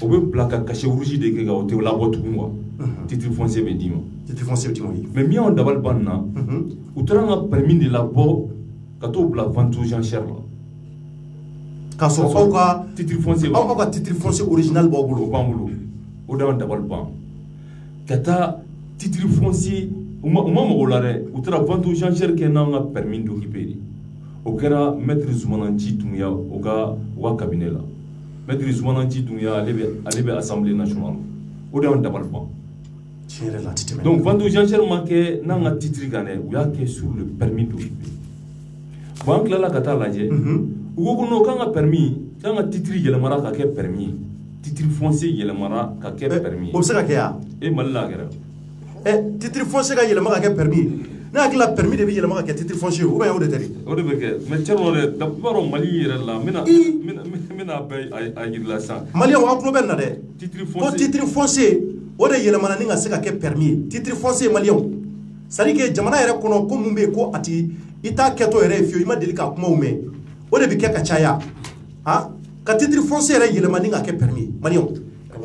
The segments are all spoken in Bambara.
o be bila ka cachet rouge de kɛ ka o tɛ labɔ tugun quoi titre foncier bɛ d'i ma titre foncier bɛ d'i ma mais min y'anw dabali ban na u taara an ka permis de labɔ ka t'o bila vente aux enchères la k'a sɔrɔ aw ka titre foncier aw ka titre foncier original b'aw bolo o b'an bolo o de y'anw dabali ban ka taa titre foncier u ma mago la dɛ u taara vente aux enchères kɛ n'an ka permis d'occuper de o kɛra maître Zumananci Dunbiya o ka cabinet la maître Zumananci Dunbiya ale bɛ assemblée nationale o de y'anw dabali ban tiɲɛ yɛrɛ la a tɛ tɛmɛ donc vente aux enchères ma kɛ n'an ka titre kan dɛ u y'a kɛ sur le permis d'occuper bon an tilala ka taa lajɛ u ko n'o k'an ka permis k'an ka titre yɛlɛmara ka kɛ permis ye titre foncier yɛlɛmara ka kɛ permis ye o bɛ se ka kɛ yan Mali la a kɛra titre foncier ka yɛlɛma ka kɛ permis ye ne hakili la permis de bɛ yɛlɛma ka kɛ titre foncier ou bien o de tɛ de o de bɛ kɛ mais cɛn dɔ dɛ i b'a dɔn Mali yɛrɛ la n bɛna bɛɛ a jirila sisan maliyɛnw aw tulo bɛ nin na dɛ titre ko foncier titre foncier o de yɛlɛmana ni ka se ka kɛ permis ye titre foncier maliyɛnw c'est à dire que jamana yɛrɛ kɔnɔ ko mun bɛ yen ko a ti i t'a kɛtɔ yɛrɛ ye fiyewu i ma deli k'a kumaw mɛn o de bɛ kɛ ka caya ka titre foncier yɛrɛ yɛlɛma ni ka kɛ permis ye maliyɛnw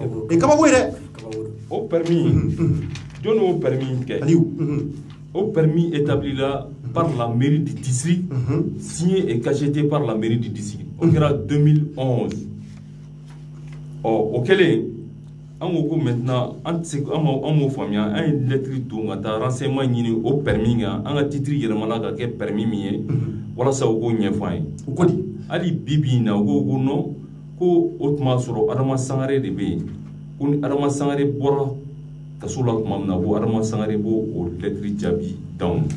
o ye kabako ye dɛ o permis jɔn y'o permis kɛ au permis établi là par la mairie du district, signé et cacheté par la mairie du district. Au 2011. Au Kélé, on maintenant, on famille, un lettre de renseignement au permis, un titre qui est permis, voilà ça au goût Ali Bibi na au non, ko otma soro Adama Sangare de B. Adama Sangare bora. Kasola mamna bo Adama Sangare bo o lettre jabi down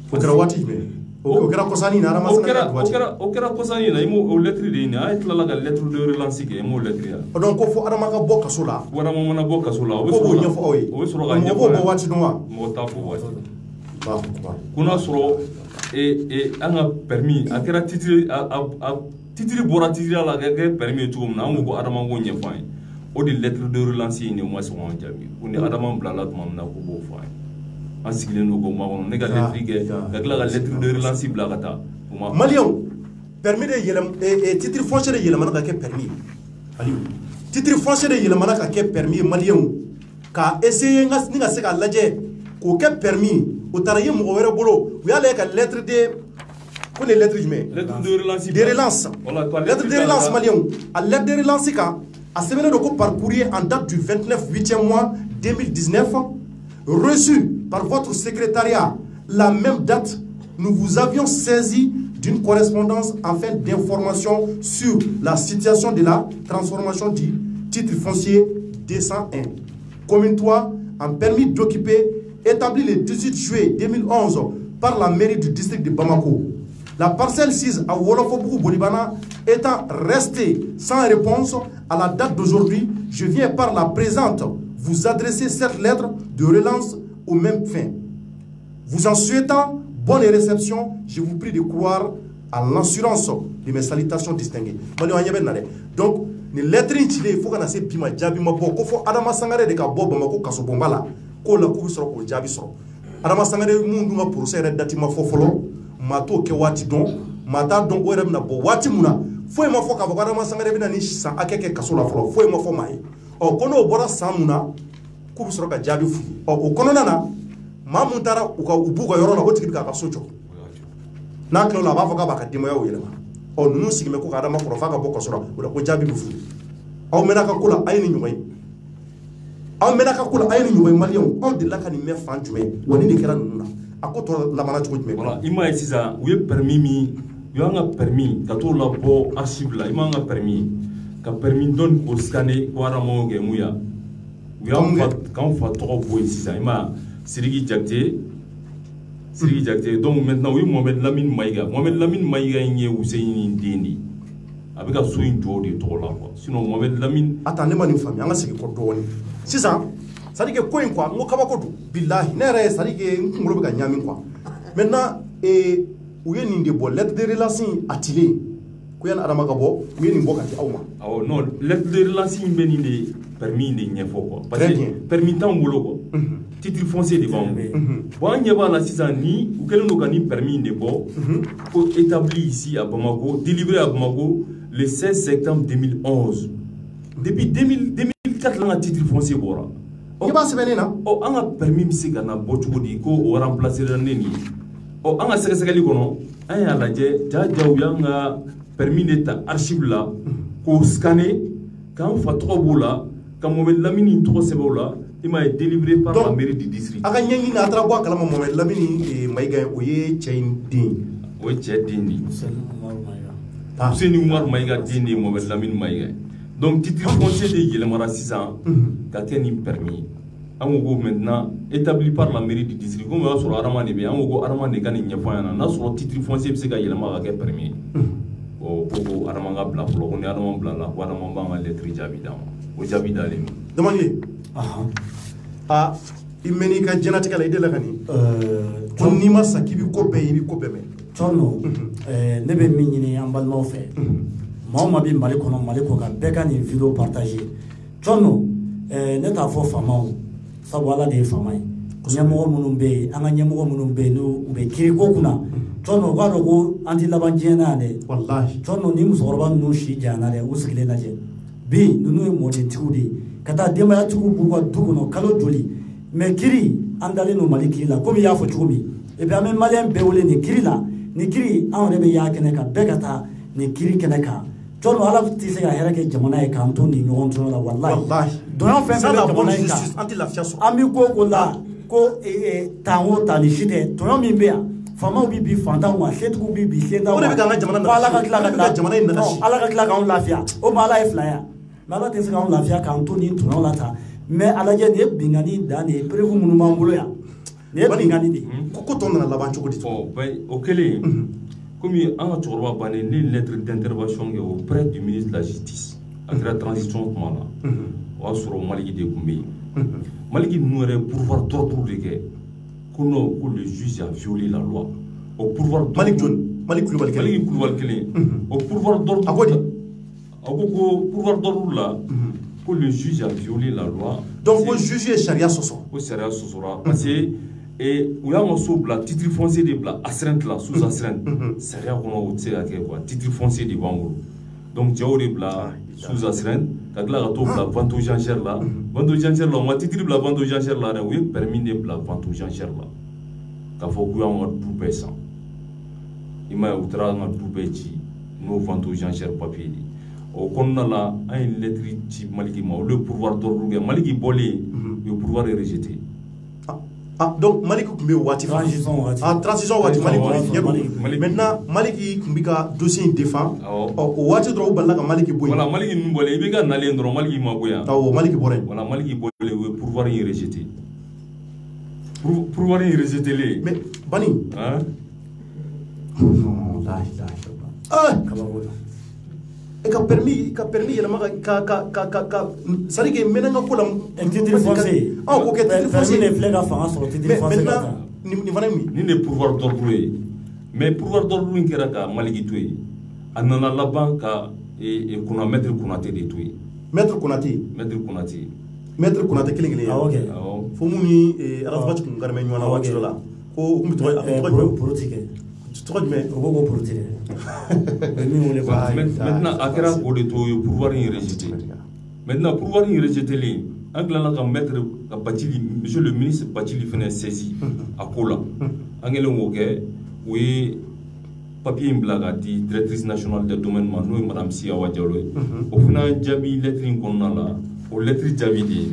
o kɛra waati jumɛn o kɛra kɔsani na Adama Sangare o kɛra kɔsani na imo o lettre de ni a tilala ka lettre de relance kɛ imo lettre ya donc ko fo Adama ka bɔ kaso la Adama mana bɔ kaso la o bɛ sɔrɔ ɲɛfɔ aw ye o bɛ sɔrɔ ka ɲɛfɔ bɔ waati dɔn wa mɔgɔ t'a fɔ waati kuna sɔrɔ an ka permis a kɛra titre a titre bɔra titre la ka kɛ permis cogo min na an ko Adama ko ɲɛfɔ an ye o de lettre de relance ni o ma sɔn ka jaabi ko ni Adama bilala tuma min na ko b'o fɔ an ye an sigilen don ko ma kɔnɔ ne ka lettre kɛ ka tila ka lettre de relance bila ka taa maliyɛnw permis de yɛlɛma titre foncier de yɛlɛmana ka kɛ permis Aliou titre foncier de yɛlɛmana ka kɛ permis maliyɛnw ka essayer ni ka se k'a lajɛ k'o kɛ permis o taara ye mɔgɔ wɛrɛ bolo u y'a lajɛ ka lettre de ko ni lettre jumɛn lettre de relance lettre de relance maliyɛnw a lettre de relance kan a sɛbɛnnen don ko par courrier en date du 29 8e mois 2019 reçu par votre secrétariat la même date nous vous avions saisi d'une correspondance en fait d'information sur la situation de la transformation du titre foncier 201 commune 3 en permis d'occuper établi le 18 juillet 2011 par la mairie du district de Bamako. La parcelle 6 à Wolofobougou Bolibana étant restée sans réponse à la date d'aujourd'hui, je viens par la présente vous adresser cette lettre de relance aux mêmes fins. Vous en souhaitant bonne réception, je vous prie de croire à l'assurance de mes salutations distinguées. Donc, les lettres il faut qu'on ait bima jabi ma bo ko fo Adama Sangare de ka bo Bamako kaso bomba la ko la ku soro ko jabi soro Adama Sangare mundu ma procès dati ma fofolo mato ke wati don mata don o rem na bo wati muna foi ma fo ka ba Adama Sangare bi na ni sa akeke kaso la folo foi ma fo mai o kono bora samuna ku soro ka jabi fu o kono nana ma muntara u ka ubu ka yoro na o tigi ka kaso jo na klo la ba fo ka ba ka dimo ya o yelema o nu sigi me ko ka Adama ko fa ka bo kaso la o ko jabi bu fu aw mena ka kula ayini nyumay aw mena ka kula ayini nyumay malion aw de la ka ni me fan jume woni de kera nuna akoto la mana cogo jumɛn voilà ima sisan u ye permis min u y'an ka permis ka t'o labɔ archive la i m'an ka permis ka permis dɔnni k'o scanner ko Adama kɛ mun ya u y'an fa tɔgɔ bɔ yen sisan i ma Sidiki Jakite donc maintenant u ye Mohamed Lamine Mayiga in ye Hussein den de a bɛ ka so in jɔ o de tɔgɔ la quoi sinon Mohamed Lamine attends ne ma nin faamuya an ka segin kɔ dɔɔni sisan c'est à dire que ko in quoi n ko kabako don bilahi ne yɛrɛ c'est à dire que n kunkolo bɛ ka ɲami quoi maintenant u ye nin de bɔ lettre de relance a tilen ko yani Adama ka bɔ u ye nin bɔ ka di aw ma awɔ non lettre de relance in bɛ nin de permis de ɲɛfɔ quoi parce que permis t'anw bolo quoi titre foncier de b'anw bolo bon an ɲɛ b'a la sisan ni u kɛlen don ka nin permis de bɔ ko établi ici à Bamako délivré à Bamako le 16 septembre 2011 depuis 2004 la titre foncier bora i b'a sɛbɛnnen na an ka permis bɛ se ka na bɔ cogo di ko o remplacer la ne nin an ka sɛgɛsɛgɛli kɔnɔ an y'a lajɛ jajaw y'an ka permis de ta archive la k'o scanner k'an fa tɔgɔ b'o la ka Mohamed Lamini tɔgɔ sɛbɛn o la i m'a ye délivré par la mairie du district. a ka ɲɛɲini a taara bɔ a kalama Mohamed Lamini Mayiga o ye cɛ in den o ye cɛ den de Ousseyni Oumar Mayiga den de ye Mohamed Lamini Mayiga donc titre foncier de yɛlɛmara sisan ka kɛ ni permis an ko maintenant établi par la mairie du district comme o y'a sɔrɔ Arama de bɛ an ko Arama de ka nin ɲɛfɔ an ɲɛna n'a sɔrɔ titre foncier bɛ se ka yɛlɛma ka kɛ permis ko Arama ka bila fɔlɔ ko ni Arama bilala ko Arama b'an ka lettre jaabi d'a ma o jaabi dalen don. Damaniye i mɛn'i ka diɲɛlatigɛ la i delila ka nin ko n'i ma sa k'i bɛ ko bɛɛ ye i bɛ ko bɛɛ mɛn. Tɔnɔ ne bɛ min ɲini an balimaw fɛ maa o maa bɛ Mali kɔnɔ Mali kɔ kan bɛɛ ka nin vidéo partager tɔnɔ ne t'a fɔ faamaw sabu Ala de ye faama ye ɲɛmɔgɔ minnu bɛ yen an ka ɲɛmɔgɔ minnu bɛ yen n'u bɛ kiiri ko kunna tɔnɔ u k'a dɔn ko an tɛ laban diɲɛ na yan dɛ walahi tɔnɔ ni musokɔrɔba ninnu si janyana dɛ u sigilen lajɛ bi ninnu ye mɔdentigiw de ye ka taa denbayatigiw b'u ka du kɔnɔ kalo joli mais kiiri an dalen don Mali kiiri la komi i y'a fɔ cogo min et puis an bɛ maliyɛn bɛɛ wele nin kiiri la nin kiiri an yɛrɛ bɛ y'a kɛnɛ kan bɛɛ ka taa nin kiiri kɛnɛ kan tɔnɔ Ala tɛ se ka hɛrɛ kɛ jamana ye k'an to nin ɲɔgɔn tɔnɔ la walahi dɔnɔ fɛn fɛn bɛ jamana in kan an tɛ lafiya sɔrɔ an bɛ ko la ko tan o tan ni si tɛ tɔnɔ min bɛ yan faamaw bɛ bi fantanw ma setigiw bɛ bi sentanw ma ko Ala ka tila Ala ka tila k'anw lafiya o ma Ala ye fila ya mais Ala tɛ se k'anw lafiya k'an to nin tɔnɔ la tan mais a lajɛ nin ye binkani dan de ye preuve minnu b'an bolo yan nin ye binkani de ye ko tɔ nana laban cogo di o kɛlen komi an ka cɛkɔrɔba bannen ne lettre d'intervention kɛ auprès du ministre de la justice a kɛra transition kuma la o y'a sɔrɔ Maliki de tun bɛ yen Maliki ninnu yɛrɛ pouvoir d'ordre de kɛ ko non ko le juge a violé la loi o pouvoir Maliki Kulubali kelen o pouvoir d'ordre a ko pouvoir d'ordre la ko le juge a violé la loi donc ko juge ye sariya sɔsɔ ko sariya sɔsɔra parce que u y'an ka so bila titre foncier de bila astreinte la sous astreinte sariya kɔnɔ o tɛ se ka kɛ quoi titre foncier de b'an bolo donc cɛw de bila sous astreinte ka tila ka t'o bila vente aux enchères la vente aux enchères la o ma titre bila vente aux enchères la dɛ u ye permis de bila vente aux enchères la k'a fɔ k'u y'an ka du bɛɛ san i m'a ye u taara an ka du bɛɛ ci n'o vente aux enchères papier de o kɔnɔna la an ye lettre ci Maliki ma olu ye pouvoir d'ordre kɛ Maliki bɔlen u ye pouvoir rejeté. Donc Maliki tun bɛ yen waati transition waati Maliki maintenant Maliki tun bɛ ka dossier in défend o waati dɔrɔn u balila ka Maliki bɔ yen. Voilà Maliki ninnu bɔlen i bɛ ka nalen dɔrɔn Maliki ma bɔ yan. Awɔ Maliki bɔra yen. Voilà Maliki bɔlen u ye pouvoir in rejeté. Pouvoir in rejeté len. Mais Bani. Non ka permis yɛlɛma ka c'est à dire que n mɛnna n ka ko la titre foncier ko kɛ titre foncier de filɛ ka fanga sɔrɔ titre foncier la nin fana ye mun nin de pouvoir d'ordre ye mais pouvoir d'ordre in kɛra ka Maliki to yen a nana laban ka maître Konate de to yen maître Konate kelen fo mun ni Alafati kun garimɛ ɲɔgɔn na waati dɔ la ko kun bɛ tɔgɔ politique tɔgɔ jumɛn o ko politique maintenant a kɛra o de to ye pouvoir in rejeté maintenant pouvoir in rejeté len an tilala ka maître ka Bathily monsieur le ministre Bathily fana saisi a ko la an kɛlen k'o kɛ o ye papier in bila ka di directrice nationale des domaines ma n'o ye madame Si Awa Diallo ye o fana jaabi lettre in kɔnɔna la o lettre jaabi de ye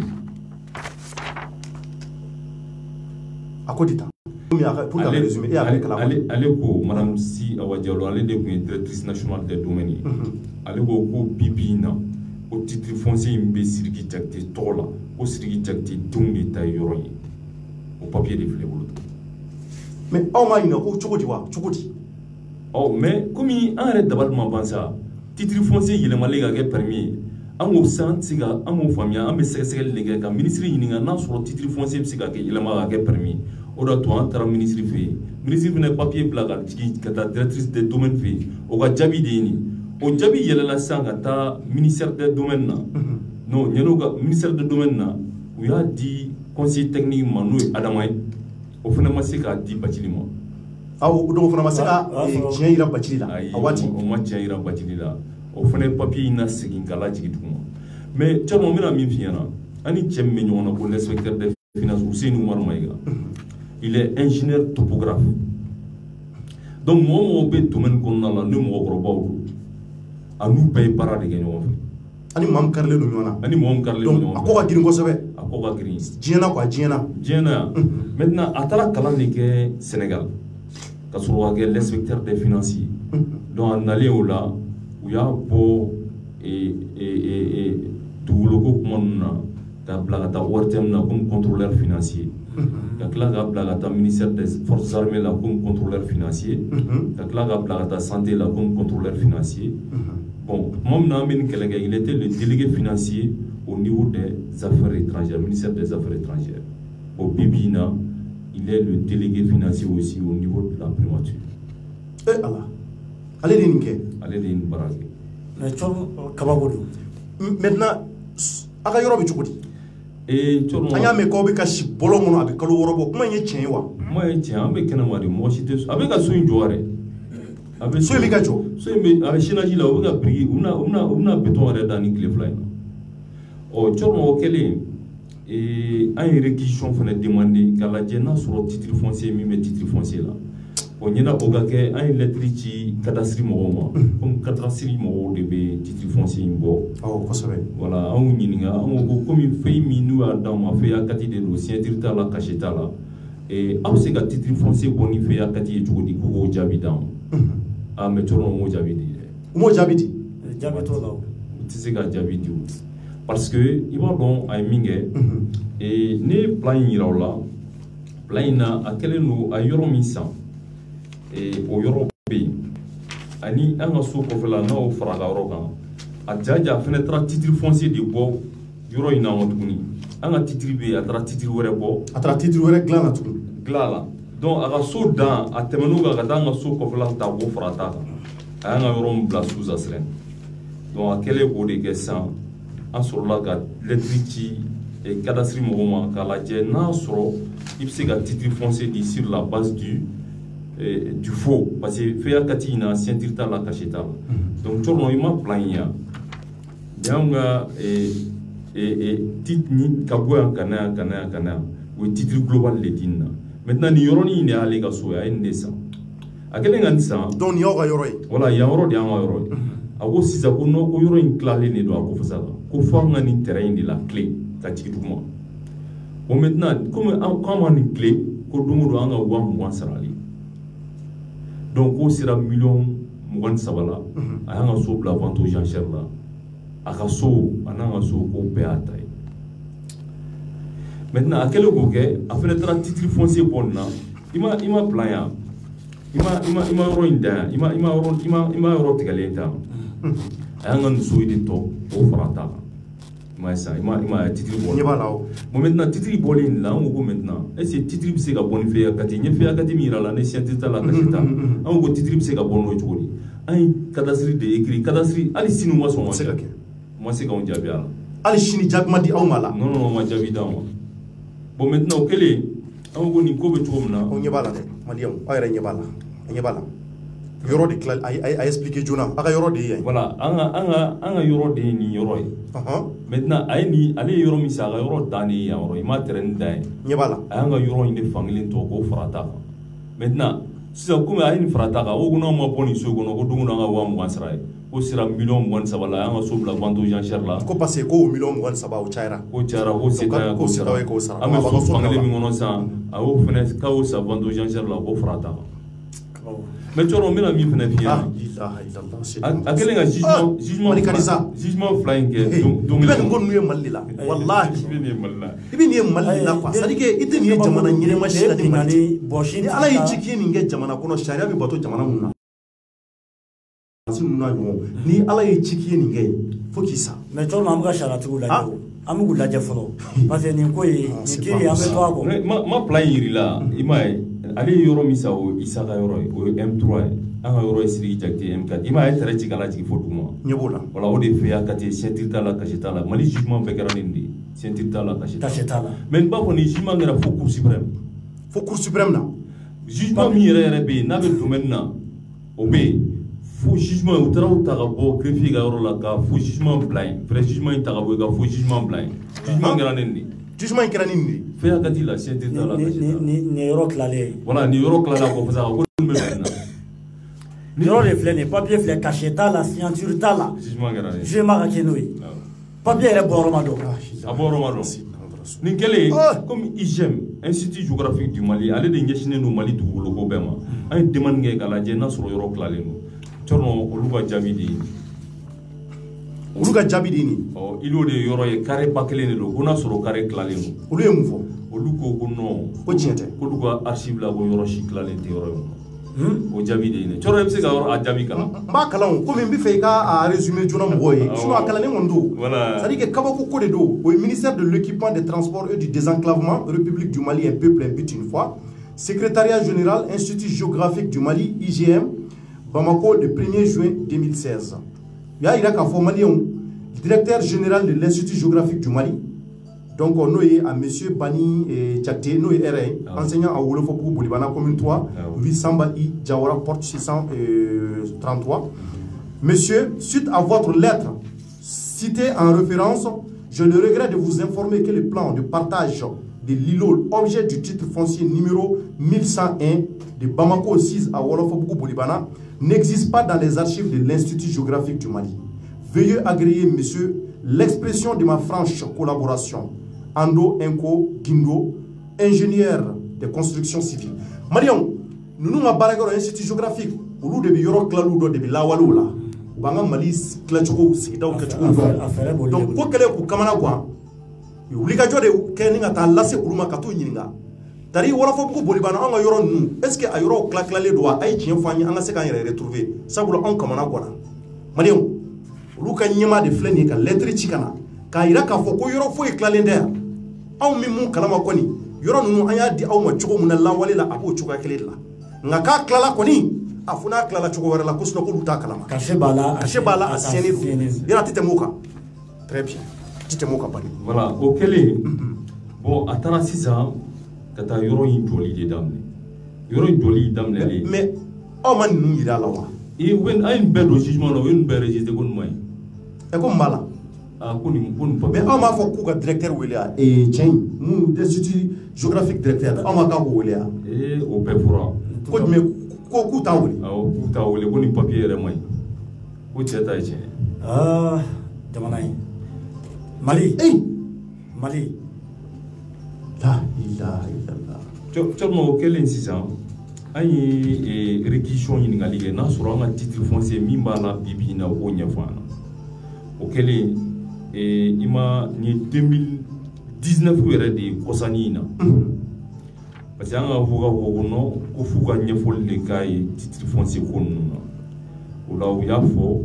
a ko di tan ale ko madame Si Awa Diallo ale de tun ye directrice nationale des domaines ye ale ko bibi in na o titre foncier in bɛ Sidiki Jakite tɔgɔ la ko Sidiki Jakite denw de ta ye yɔrɔ ye o papier de filɛ bolo mais aw m'a ɲininka ko cogo di wa cogo di mais komi an yɛrɛ dabali ma ban sa titre foncier yɛlɛmalen ka kɛ permis ye an k'o san tɛ se ka an k'o faamuya an bɛ sɛgɛsɛgɛli de kɛ ka ministre ɲininka n'a sɔrɔ titre foncier bɛ se ka kɛ yɛlɛma ka kɛ permis o de to an taara ministre fɛ yen ministre fana papier bila ka jigin ka taa directrice des domaines fɛ yen o ka jaabi de ye nin o jaabi yɛlɛla sisan ka taa ministère des domaines na non ɲɛn'o ka ministère des domaines na u y'a di conseil technique ma n'o ye Adama ye o fana ma se k'a di Bathily ma. Donc o fana ma se ka tiɲɛ yira Bathily la a waati o ma tiɲɛ yira Bathily la o fana papier in na segin ka lajigin duguma mais tu as mis fiana ani tiem me ñona ko l'inspecteur des finances Ousseynou Oumar Maïga il est ingénieur topographe donc moi be domaine ko na la ne mo ko baw anu pay parade ge ñoo ani mam karle no ñona ani mom karle no ñona ko ga girin ko sobe ko ga girin jiena quoi jiena maintenant atala kalandi ke Sénégal ka suru ga l'inspecteur des financiers donc en aller au là où ya bo et duguloko kumana ka blagata wartemna comme contrôleur financier ka kla blagata ministère des forces armées là comme contrôleur financier ka kla blagata santé là comme contrôleur financier. Bon, il était le délégué financier au niveau des affaires étrangères, ministère des affaires étrangères. Au Bibina, il est le délégué financier aussi au niveau de la primature. Eh Allah. Allez dingue. Allez dingue barage. Mais tu kabagodo. Maintenant, aka yoro bi chukudi. Et tu anya me ko bi ka shi bolongo no abi kalu worobo kuma nye chen wa. Moi chen ambe kana wadi mo shite avec a so injoare. So mi gacho. So mi avec chinaji la oga prix una béton arrêt dans ni clefly. O chormo okele et une réquisition fana demandé qu'à la djena sur le titre foncier mi me titre foncier là. On y a oga ke un lettre ci cadastre mo comme cadastre mo de be titre foncier imbo. Oh ko sabe. Voilà, on nyinga on ko comme fait minu a dans ma fait akati de dossier tirta la cacheta là. Et après que titre foncier boni fait akati e jodi ko jabi dans. Ah mais chormo mo jabi di. Mo jabi di. Jabi to là. Tu sais que jabi di. Parce que il va donc à mingue et ne plan iraula plan na akele no ayoro misa et au Europe ani anga so ko fela na o fraga roga a jaja fenêtre titre foncier de bo euro ina wotuni anga titre be atra titre wore bo atra titre wore glala tu glala donc aga so dan a temeno ga danga so ko fela ta bo frata anga euro mbla sous aslen donc akele bo de gesan en sur la gare l'électricité et cadastre mouvement car la djé n'a sur il se gâte titre foncier sur la base du faux parce que faire katina ancien titre la cacheta donc tu vois il m'a plaigné yanga et titre ni kabouya kana ou titre global ledina maintenant ni yoroni ni aller gaso ya indesa akele ngandisa donc yoga yoroi voilà yoro de yoro ago siza ko no ko yoro in clale ne do ko fasala ko fanga ni terrain de la clé ka tikituma o maintenant comme ni clé ko dumu do anga wa mo sarali donc ko sira million mo sabala anga so la vente aux enchères là aka so ananga so ko peata maintenant akele ko ke afele tra titre foncier bonna ima plan ima yoro inda ima yoro tigalenta anga nso ide to o frata ma ça ima titre bon ni bala o maintenant titre bolin là on go maintenant et c'est titre bi se ga bon fe akati ni fe akati mira la ne scientiste la kashita on go titre bi se ga bon o chori ay cadastre de écrit cadastre ali sinu mo so moi c'est quand jabi ala ali shini jabi madi aw mala non ma jabi dawo bon maintenant kele on go ni ko be tumna on nyebala de maliam ayra nyebala yoro de clal ay expliquer jona aka yoro de yay voilà anga yoro de ni yoro maintenant ay ni ale yoro mi sa yoro dani ya yoro ma terrain dai nyebala anga yoro inde family to ko frata maintenant si comme ay ni frata ka o gono mo poni so gono ko dungu nga wa mo ansrai ko sira million mo sabala anga so bla vente aux enchères là ko passer ko million mo sabala o chaira ko sita ko sira ko sara ama so family mi ngono sa awo fene ka o sa vente aux enchères là ko frata mais tu as mis fina fiya akele nga jugement flying ke donc ben ngon nuye malila wallahi ibi ni malila kwa sadike ite ni jamana nyire mashina di mali boshi ala yi chiki ni nge jamana kono sharia bi bato jamana munna sinuna yo ni ala yi chiki ni nge fokisa mais tu na mga shara tu la amugu la jafolo parce que ni ko yi kiri ambe to ako ma plan yiri la imai ali yoro misa o isaka yoro o M3 anga yoro isiri jakte M4 ima ay tere cigala jigi fotuma nyebola wala o de fe akati sentirta la kashita la mali jugement be garanindi sentirta la kashita la men ba ko ni jugement ngara fo cour suprême na jugement mi yere be na be domaine na o be faux jugement ou tarawou tagabo greffier ga yoro la ka faux jugement blind vrai jugement tagabo ga faux jugement blind jugement garanendi jugement garanendi fe akati la chente ta la ni yoro klale voilà ni yoro klala ko fa ko me na ni yoro le flé papier flé caché ta la signature ta la jugement garanendi je ma kenoi papier re boromado aboromado ni kele comme IGM Institut géographique du Mali ale de nyeshine no Mali dugolo ko bema ay demande nge kala je na soro yoro klale no torno oluga jabidi ni oh ilo de yoro ye carré bakele ne do gona soro carré klale no olu ye mufo olu ko no ko tiente ko duga archive la go yoro shi klale te yoro o jabidi ne toro ebse ga yoro a jabi kala mba kala ko min bi fe ka a résumer jona mo ye sino akala ne ngondo voilà ça dit que kabako ko de do au ministère de l'équipement des transports et du désenclavement République du Mali un peuple un but une fois secrétariat général Institut géographique du Mali IGM Bamako le 1er juin 2016. Il y a Irak Malion, directeur général de l'Institut géographique du Mali. Donc on a à M. Bani Tchakte, nous enseignant à Wolofopou Bolibana commune 3, rue Samba I, Djawara, porte 633. Monsieur, suite à votre lettre citée en référence, je le regrette de vous informer que le plan de partage de l'îlot, objet du titre foncier numéro 1101 de Bamako 6 à Wolofopou Bolibana, n'existe pas dans les archives de l'Institut géographique du Mali. Veuillez agréer, monsieur, l'expression de ma franche collaboration. Ando Enko Gindo, ingénieur de construction civile. Marion, nous nous avons un institut géographique. Nous devons yoro klaludo de lawalola. Banga Mali klachuko sikidao kachuko. Donc pour qu'elle ait kamana kwa, yulika jode keninga ta lase uruma katu nyinga. Tari wala fo ko bolibana anga yoro nu. Est-ce que a yoro klaklale do ay tien fani anga se kan yere retrouver. Sabula on kamana kwa. Marion, luka nyema de fleni ka lettre chikana. Ka ira ka fo ko yoro fo e klalender. Aw mi mun kalama koni yoro nunu anya di aw ma chugo mun la wale la abu chuga kelela nga ka klala koni afuna klala chugo wala la kusno ko luta kalama caché bala aseni yara tite muka très bien tite muka bani voilà au kele bon atara sisa kata yoro yin joli de damne yoro joli damne le mais aw man nu ira la wa e wen ay bedo jugement no wen be registre kon moy e ko mala mais on m'a fait que directeur William et tiens nous institut géographique directeur on m'a dit William et au pefura ko mais ko ku tawuli ku tawuli ko ni papier re moy ko teta e jamanay Mali Mali la ilaha illallah tellement quel insistant ay réquisition ni ngali na sura nga titre foncier mimba la bibi na o nyafana o kele ima ni 2019 yɛrɛ de kɔsani in na parce que an ka fɔ ka fɔ kɔnɔ ko f'u ka ɲɛfɔli de k'a ye titre foncier ko ninnu na o la u y'a fɔ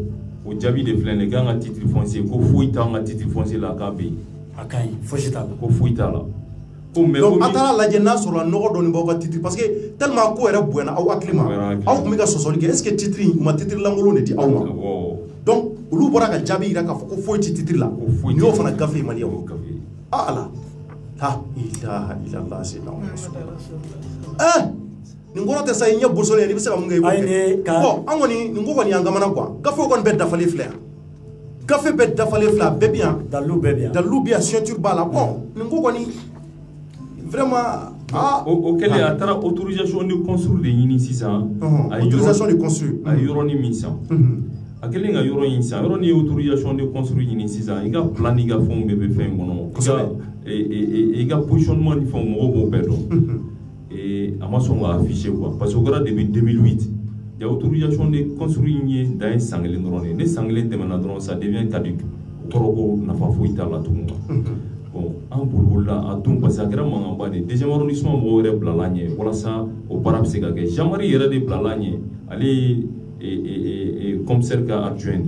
o jaabi de filɛ nin ye k'an ka titre foncier ko foyi t'an ka titre foncier la k'a bɛ yen a ka ɲi fosi t'a la ko foyi t'a la ko mais donc a taara lajɛ n'a sɔrɔ nɔgɔ dɔɔni b'aw ka titre parce que tellement ko yɛrɛ bonyana aw hakili ma aw tun bɛ ka sɔsɔli kɛ est ce que titre in u ma titre lankolon de di aw ma donc olu bɔra ka jaabi yira k'a fɔ ko foyi ti titre la ni y'o fana gafe maliyɛnw ah ala la ilaha illallah sayyidina nin kɔrɔ tɛ sa i ɲɛ bosolen ye n'i bɛ se ka mun kɛ i b'o kɛ bon an kɔni nin ko kɔni y'an kamana quoi gafew kɔni bɛɛ dafalen filɛ yan gafe bɛɛ dafalen filɛ a bɛɛ bɛ yan dalilu bɛɛ bɛ yan dalilu bɛ yan signature b'a la bon nin ko kɔni vraiment o kɛlen a taara autorisation de construire de ɲini sisan autorisation de construire a yɔrɔnin min san a kɛlen ka yɔrɔ in san yɔrɔ ni autorisation de construire ɲini sisan i ka plan n'i ka fɛnw bɛɛ bɛ fɛn kɔnɔ i ka positionnement ni fɛnw mɔgɔw b'o bɛɛ dɔn a ma sɔn ka afficher quoi parce que o kɛra depuis 2008 ya autorisation de construire in ye dan ye san kelen dɔrɔn de ne san kelen tɛmɛna dɔrɔn ça devient caduc o kɔrɔ ko nafa foyi t'a la tugun bon an bolila a don parce que a kɛra mankanba de deuxième arrondissement mɔgɔw yɛrɛ bilala ɲɛ walasa o baara bɛ se ka kɛ Jean-Marie yɛrɛ de bilala ɲɛ ale commissaire ka adjoint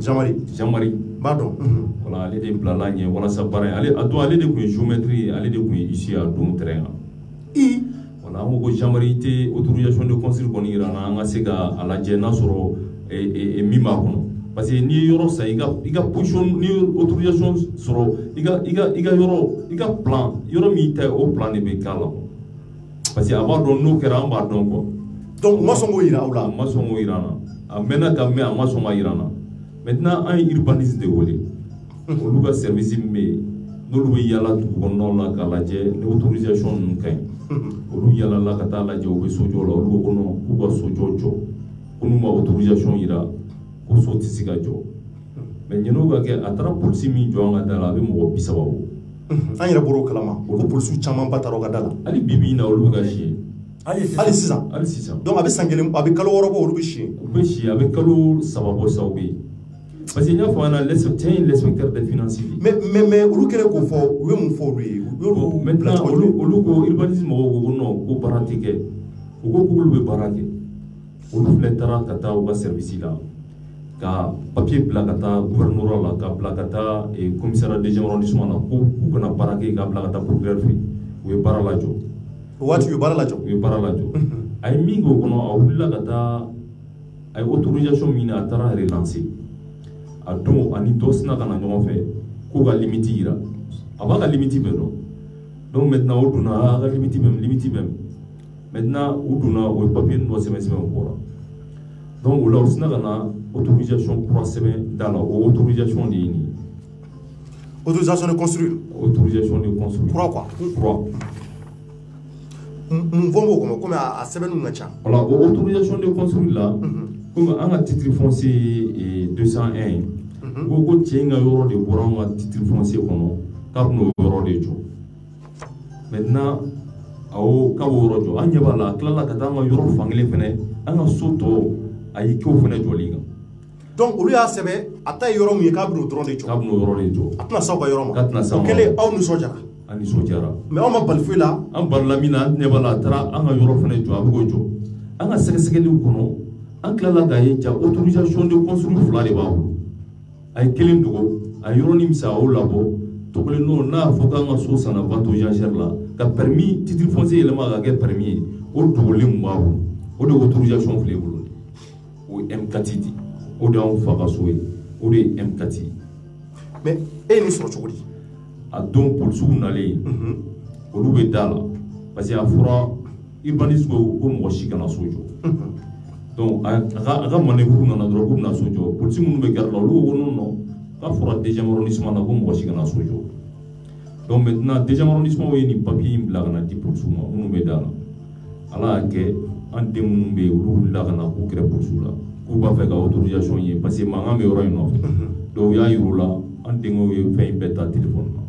Jean-Marie b'a dɔn voilà ale de bilala ɲɛ walasa baara in a don ale de tun ye géométrie ale de tun ye ici a don terrain kan voilà an ko ko Jean-Marie tɛ autorisation de construire kɔni yira na an ka se ka a lajɛ n'a sɔrɔ min b'a kɔnɔ parce que n'i ye yɔrɔ san i ka position n'i ye autorisation sɔrɔ i ka yɔrɔ i ka plan yɔrɔ min ta ye o plan de bɛ k'a la parce que a b'a dɔn n'o kɛra an b'a dɔn quoi donc ma sɔn k'o yira aw la ma sɔn k'o yira an na maintenant quand même ma soma irana maintenant un urbanisme de volé on a service mais nous lui yala tout on la kalaje l'autorisation n'kai on yala la kata la jo be sojo la on kono ko sojo jo on ma autorisation ira ko soti sigajo mais ñeno ga ke atara police mi jo nga dala be mo bisabawo an yɛrɛ bɔr'o kalama ko polisiw caman ba taara o ka da la ali bibi na olu ka si hali sisan donc a bɛ san kelen a bɛ kalo wɔɔrɔ bɔ olu bɛ si u bɛ si a bɛ kalo 3 bɔ saw bɛ parce que n y'a fɔ an na cɛ l'inspecteur des finances mais olu kɛlen k'o fɔ u ye mun fɔ olu ye maintenant olu ko urbanisme mɔgɔw ko non ko baara tɛ kɛ u ko k'olu bɛ baara kɛ olu filɛ taara ka taa u ka service la ka papier bila ka taa gouverneur la ka bila ka taa commissariat de arrondissement la ko k'u kana baara kɛ ka bila ka taa procureur fɛ u ye baara lajɔ o waati u ye baara lajɔ a ye min k'o kɔnɔ a wulila ka taa a ye autorisation min ɲini a taara relancer a don ani dɔ sina ka na ɲɔgɔn fɛ k'u ka limite yira a b'a ka limite bɛɛ dɔn donc maintenant o donna a ka limite bɛ maintenant u donna o ye papier dɔ sɛbɛn o bɔra donc o la o sina ka na autorisation kura sɛbɛn da la o autorisation de ye nin ye autorisation de construire kura quoi mun fɔ n b'o kɔnɔ komi a sɛbɛnniw ka ca voilà o autorisation de construire la comme an ka titre foncier 201 ko cɛ in ka yɔrɔ de bɔra an ka titre foncier kɔnɔ k'a bɛna o yɔrɔ de jɔ maintenant awɔ k'a b'o yɔrɔ jɔ an ɲɛ b'a la a tilala ka taa an ka yɔrɔ fankelen fɛnɛ an ka so tɔ a y'i kɛw fɛnɛ jɔli kan donc olu y'a sɛbɛn a ta ye yɔrɔ min ye k'a bɛna o dɔrɔn de jɔ a tɛna s'aw ka yɔrɔ ma o kɛlen aw nisɔndiyara an nisɔndiyara mais aw ma bali foyi la an balila min na an ɲɛ b'a la a taara an ka yɔrɔ fɛnɛ jɔ a bɛ k'o jɔ an ka sɛgɛsɛgɛliw kɔnɔ an tilala k'a ye ja autorisation de construire 2 de b'a bolo a ye 1 dogo a ye yɔrɔnin misɛn a y'o labɔ togolen n'o n'a y'a fɔ k'an ka so sanna vente aux enchères la ka permis titre foncier yɛlɛma ka kɛ permis ye o dogolen mun b'a bolo o de autorisation filɛ i bolo o ye M4 di o de y'anw fa ka so ye o de ye M4 ye mais e ye nin sɔrɔ cogo di a don polisiw nalen olu bɛ da la parce que a fɔra urbanisme ko mɔgɔ si kana so jɔ donc a ka manœuvre nana dɔrɔn k'u bɛna so jɔ polisi minnu bɛ garde la olu ko non k'a fɔra deuxième arrondissement na ko mɔgɔ si kana so jɔ donc maintenant deuxième arrondissement ye nin papier in bila ka na di polisiw ma minnu bɛ da la ala y'a kɛ an den minnu bɛ yen olu wulila ka na k'u kɛra polisiw la k'u b'a fɛ ka autorisation ye parce que mankan bɛ yɔrɔ in nɔfɛ donc u y'a yir'u la an denkɛw ye fɛn in bɛɛ ta téléphone na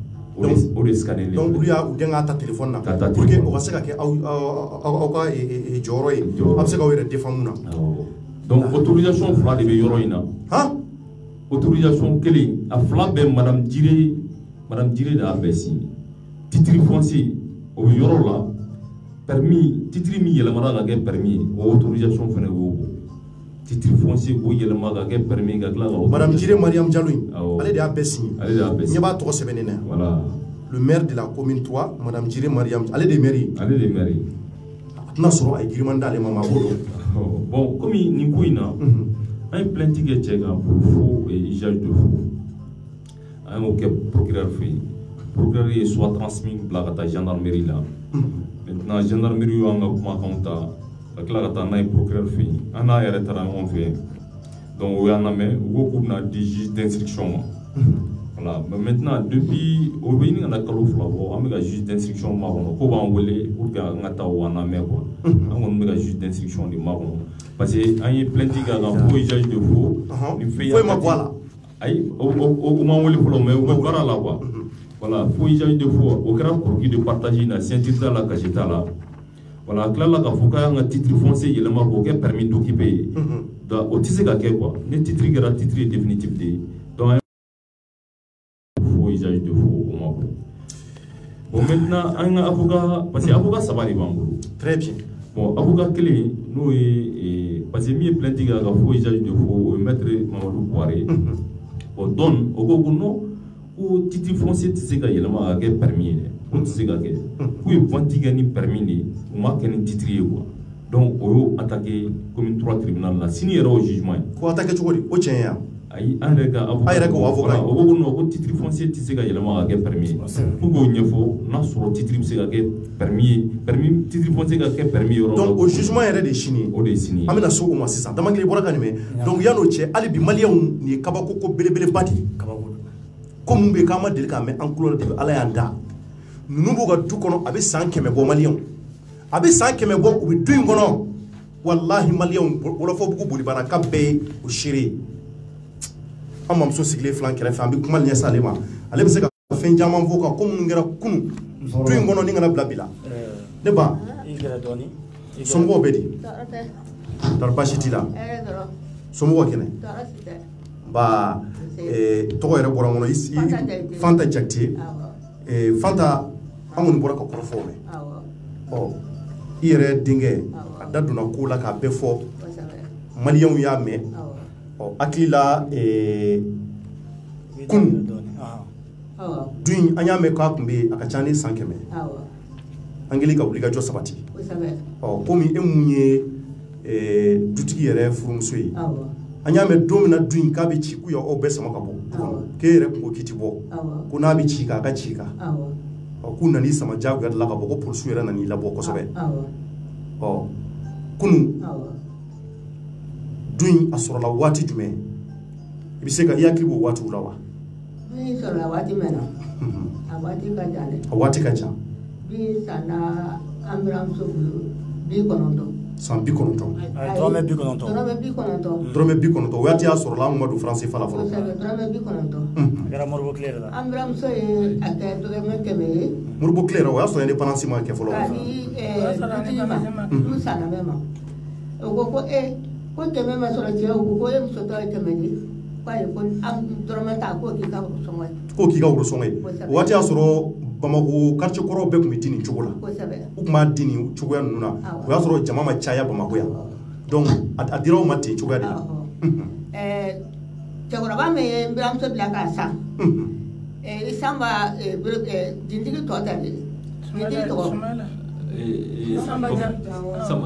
o de scanner donc olu y'a u den k'a ta téléphone na pour que o ka se ka kɛ aw ka jɔyɔrɔ ye a bɛ se k'aw yɛrɛ défend mun na donc autorisation 2 de bɛ yɔrɔ in na autorisation 1 a 2 bɛ madame Jire de y'a bɛɛ signé titre foncier o bɛ yɔrɔ la permis titre min yɛlɛmana ka kɛ permis ye o autorisation fɛnɛ b'o bɔ titre foncier ko yɛlɛma ka kɛ permis ka tila ka madame Jire Mariam Diallo ale de y'a bɛɛ signé ɲɛ b'a tɔgɔ sɛbɛnnen na voilà le maire de la commune 3 madame Jire Mariam ale de maire a tɛna sɔrɔ a ye girimani d'ale ma maa b'o dɔn bon komi nin ko in na an ye plainte kɛ cɛ kan pour faux et usage de faux an y'o kɛ procureur fɛ yen procureur ye soit transmis bila ka taa gendarmerie la maintenant gendarmerie y'an ka kumakanw ta ka tila ka taa n'a ye procureur fɛ yen an n'a yɛrɛ taara ɲɔgɔn fɛ donc o y'an lamɛn u ko k'u bɛna di juge d'instruction ma voilà mais maintenant depuis o bɛ ɲini ka na kalo 2 bɔ an bɛ ka juge d'instruction ma kɔnɔ ko b'an wele pour que an ka taa o an lamɛn quoi an kɔni bɛ ka juge d'instruction de ma kɔnɔ parce que an ye plainte kɛ kan faux usage de faux ni fɛn foyi ma bɔ a la ayi o m'an wele fɔlɔ mais u bɛ baara la quoi voilà faux usage de faux o kɛra croquis de partage na ceinture t'a la casier t'a la voilà a tilala k'a fɔ k'a y'an ka titre foncier yɛlɛma k'o kɛ permis d'occuper ye donc o tɛ se ka kɛ quoi ni titre kɛra titre ye définitif de ye donc faux usage de faux o ma bɔ bon maintenant an ka avocat parce que avocat 3 de b'an bolo très bien bon avocat 1 n'o ye parce que min ye plainte kɛ a ka faux usage de faux o ye maître Mamadou Boire bon donc o ko ko non ko titre foncier tɛ se ka yɛlɛma ka kɛ permis ye dɛ o tɛ se ka kɛ k'u ye vente kɛ ni permis de ye u ma kɛ ni titre ye quoi donc o y'o attaqué commune 3 tribunal la sini yɛrɛ o jugement ye ko attaqué cogo di o tiɲɛ ye ayi an yɛrɛ ka avocat o ko non ko titre foncier tɛ se ka yɛlɛma ka kɛ permis ye pour k'o ɲɛfɔ n'a sɔrɔ titre bɛ se ka kɛ permis ye titre foncier ka kɛ permis yɔrɔ donc o jugement yɛrɛ de ye sini ye o de ye sini ye an bɛna se o ma sisan Damakele bɔra ka nin mɛn donc yan'o cɛ hali bi maliyɛnw nin ye kabako ko belebeleba de ye ko mun bɛ yen k'an ma deli k'a mɛn an kulo la depuis Ala y'an da ninnu b'u ka du kɔnɔ a bɛ san 100 bɔ maliyɛnw a bɛ san 100 bɔ u bɛ du in kɔnɔ walahi maliyɛnw Wɔlɔfɔbugu bolibana ka bɛɛ ye o seere ye an mamuso sigilen filan kɛrɛfɛ an bɛ kuma ɲɛsin ale ma ale bɛ se ka fɛn caman fɔ kan ko minnu kɛra kunun du in kɔnɔ ni kana bila bi la ne ba somɔgɔw bɛ di tɔɔrɔ baasi t'i la somɔgɔw kɛnɛ ba tɔgɔ yɛrɛ bɔra n kɔnɔ Fanta Jakite Fanta an kɔni bɔra ka kɔrɔfɔ o mɛn ɔ i yɛrɛ denkɛ a da donna ko la k'a bɛɛ fɔ maliyɛnw y'a mɛn ɔ hakili la kunun du in an y'a mɛn k'a tun bɛ yen a ka ca ni san 100 an kɛlen ka wuli ka jɔ sabati ɔ komi e mun ye dutigi yɛrɛ furumuso ye an y'a mɛn don min na du in k'a bɛ ci k'u y'aw bɛɛ sama ka bɔ du kɔnɔ k'e yɛrɛ kun ko k'i ti bɔ ko n'a bɛ ci kan a ka ci kan ɔ k'u nan'i sama diyagoya de la ka bɔ ko polisiw yɛrɛ nan'i labɔ kosɛbɛ ɔ kunun du in a sɔrɔla waati jumɛn i bɛ se ka i hakili b'o waatiw la wa. Min sɔrɔla waati min na a waati ka jan dɛ. A waati ka jan. Bi sanna an buramuso bolo 90. San 90. Dɔrɔmɛ 90. Dɔrɔmɛ 90. Dɔrɔmɛ 90 o waati y'a sɔrɔla an kun ma don France fa la fɔlɔ. Kosɛbɛ dɔrɔmɛ 90. A kɛra Moribo tile yɛrɛ la. An buramuso ye a kɛ dɔrɔmɛ 100 ye. Moribo tile yɛrɛ o y'a sɔrɔ indépendance ma kɛ fɔlɔ. K'a di dutigi ma du sanna bɛɛ ma. O ko ko ko 100 ma sɔrɔ cɛ o ko e muso tɔ ye 100 ye. K'ayi ko an dɔrɔmɛ ta k'o k'i ka wurusɔngɔ ye. K'o k'i ka wurusɔngɔ ye. O waati y'a sɔrɔ Bamako quartier kɔrɔw bɛɛ tun bɛ di nin cogo la. Kosɛbɛ. U tun b'a di nin cogoya ninnu na. O y'a sɔrɔ jama ma caya Bamako yan. Donc a dira aw ma ten cogoya de la. Cɛkɔrɔba min ye n buramuso bila k'a san. Isan b'a dintigi tɔ ta de. Dintigi tɔgɔ.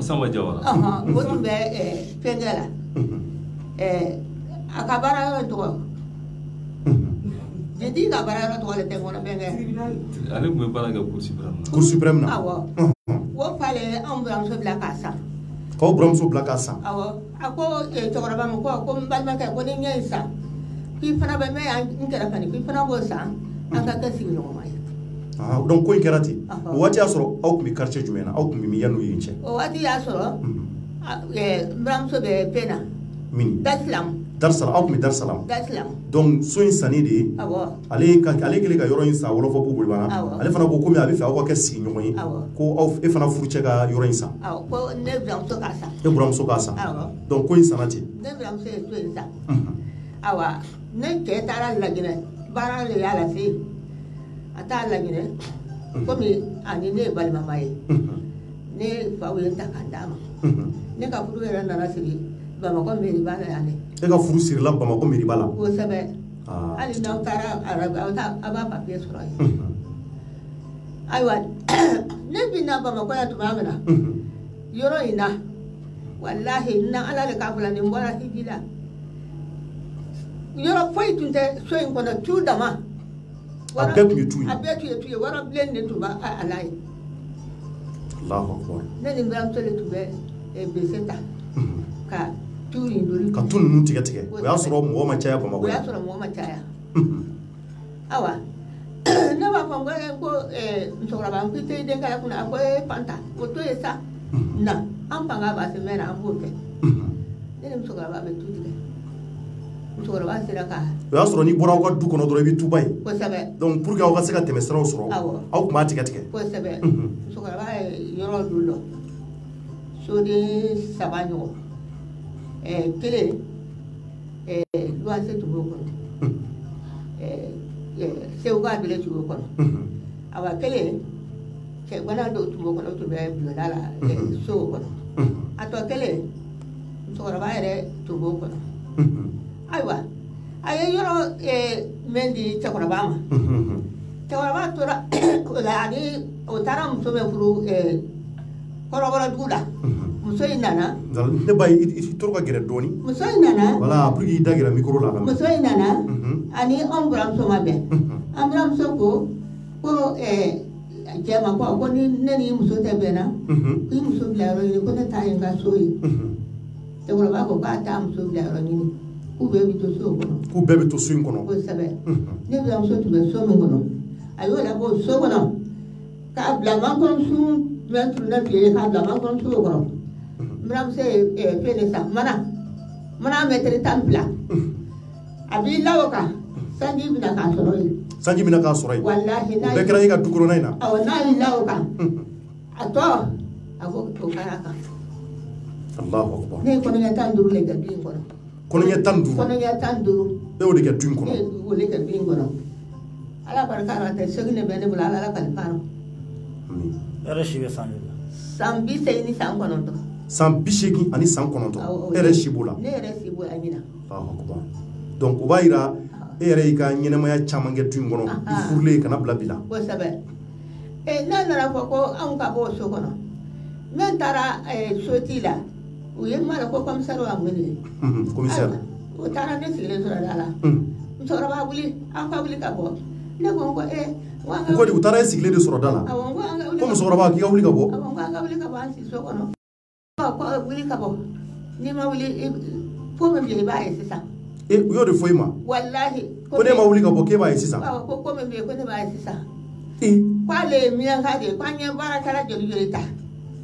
Samba Jawara. O tun bɛ fɛnkɛ la. A ka baara yɔrɔ tɔgɔ. Dintigi ka baara yɔrɔ tɔgɔ de tɛ kɔnɔ fɛnkɛ. Ale tun bɛ baara kɛ Cour suprême na. Cour suprême na. Awɔ. O falen an buramuso bila k'a san. K'aw buramuso bila k'a san. Awɔ. A ko cɛkɔrɔba ma ko n balimakɛ ko ni n ye san k'i fana bɛ mɛn n kɛrɛfɛ nin k'i fana b'o san an ka kɛ sigiɲɔgɔnma ye. Donc ko in kɛra ten. O waati y'a sɔrɔ aw tun bɛ quartier jumɛn na aw tun bɛ min yan'o ye cɛ. O waati y'a sɔrɔ n buramuso bɛ pen na. Min. Darusalamu. Darusalamu aw tun bɛ Darusalamu. Darusalamu. Donc so in sanni de ye. Awɔ. Ale kɛlen ka yɔrɔ in san Wɔlɔfɔbugu bolibana. Awɔ. Ale fana ko komi a bɛ fɛ aw ka kɛ sigiɲɔgɔn ye. Awɔ. Ko e fana furucɛ ka yɔrɔ in san. Awɔ ko ne buramuso k'a san. E buramuso k'a san. Awɔ. Donc ko in sanna ten. Ne buramuso ye so in san. Awa ne cɛ taara Laginɛ baara de y'a lase a t'a Laginɛ komi ani ne ye balimama ye ne faw ye n ta k'a d'a ma ne ka furu yɛrɛ nana sigi Bamakɔ mairie-ba la yan dɛ. E ka furu sirila Bamakɔ mairie-ba la. Kosɛbɛ. Hali n'aw taara arabu aw b'a papier sɔrɔ yen. Ayiwa ne bɛ na Bamakɔ yan tuma min na yɔrɔ in na walahi n na Ala de k'a fɔ la nin bɔra hiji la. Yɔrɔ foyi tun tɛ so in kɔnɔ tu dama. A bɛɛ tun ye tu ye. A bɛɛ tun ye tu ye wara bilen de tun b'a la ye. Alahu akbar. Ne ni n buramuso de tun bɛ bese ta ka tu in dori. Ka tu ninnu tigɛ tigɛ. O y'a sɔrɔ mɔgɔ ma caya Bamakɔ. O y'a sɔrɔ mɔgɔ ma caya. Awa ne b'a fɔ n ko musokɔrɔba n ko i tɛ i den kala kunna a ko Fanta o to ye sa na an fanga b'a se mɛn na an b'o kɛ. Ne ni musokɔrɔba bɛ tu tigɛ. Musokɔrɔba sera ka. O y'a sɔrɔ n'i bɔra aw ka du kɔnɔ dɔrɔn i bɛ tuba ye. Kosɛbɛ. Donc pour que aw ka se ka tɛmɛ siraw sɔrɔ. Awɔ. Aw tun b'a tigɛ tigɛ. Kosɛbɛ. Musokɔrɔba ye yɔrɔ dɔ lɔ. Soden 3 ɲɔgɔn. Kelen luwanse tun b'o kɔnɔ. Sewuka bele tun b'o kɔnɔ. Awa kelen cɛgana dɔw tun b'o kɔnɔ o tun bɛ bulonda la so kɔnɔ. A tɔ kelen musokɔrɔba yɛrɛ tun b'o kɔnɔ. Ayiwa a ye yɔrɔ min di cɛkɔrɔba ma cɛkɔrɔba tora o la ani o taara muso bɛ furu kɔrɔbɔrɔ dugu la muso in nana ne ba i to ka gɛrɛ dɔɔni muso in nana voilà pour que i da gɛrɛ micro la muso in nana ani an buramuso ma bɛn an buramuso ko cɛ ma ko ni ne ni muso tɛ bɛnna i muso bila yɔrɔ ɲini ko ne t'a ye n ka so ye cɛkɔrɔba ko k'a t'a muso bila yɔrɔ ɲini k'u bɛɛ bɛ to so kɔnɔ k'u bɛɛ bɛ to so in kɔnɔ kosɛbɛ ne buramuso tun bɛ so min kɔnɔ a y'o labɔ so kɔnɔ k'a bila mankɔrɔsun jumɛn tun na tile k'a bila mankɔrɔsun kɔrɔ n buramuso ye fɛn de san mana mɛtiri 12 a b'i la o kan sanji bɛna k'a sɔrɔ yen sanji bɛna k'a sɔrɔ yen walahi o bɛɛ kɛra e ka du kɔnɔna in na awɔ n'a y'i la o kan a tɔ a ko o kɛra kan Allahu akbar ne ye kɔnɔɲɛ 15 le kɛ du in kɔnɔ kɔnɔɲɛ 15 kɔnɔɲɛ 15 e y'o de kɛ du in kɔnɔ ne ye o de kɛ du in kɔnɔ ala barika la tɛ segi ne bɛ ne bolo ala kalifa la yɛrɛ si bɛ san joli la san 80 ni san 9 san 80 ani san 9 e yɛrɛ si b'o la ne yɛrɛ si b'o la ɲina Allahu akbar donc o b'a yira e yɛrɛ y'i ka ɲɛnɛmaya caman kɛ du in kɔnɔ i furulen kana bila bi la kosɛbɛ n'a nana fɔ ko anw ka bɔ o so kɔnɔ min taara soti la u ye mara ko komisɛri wa wele commissaire o taara ne sigilen sɔrɔ da la musokɔrɔba wuli an ka wuli ka bɔ ne ko ko u taara e sigilen de sɔrɔ da la ko musokɔrɔba k'i ka wuli ka bɔ awɔ n ko an ka wuli ka bɔ an si so kɔnɔ ko wuli ka bɔ n'i ma wuli ko min bɛ yen i b'a ye sisan u y'o de fɔ i ma walahi ko ne ma wuli ka bɔ k'e b'a ye sisan ko min bɛ yen ko ne b'a ye sisan k'ale ye miyanka de ye ko an ye baarakɛla joli ta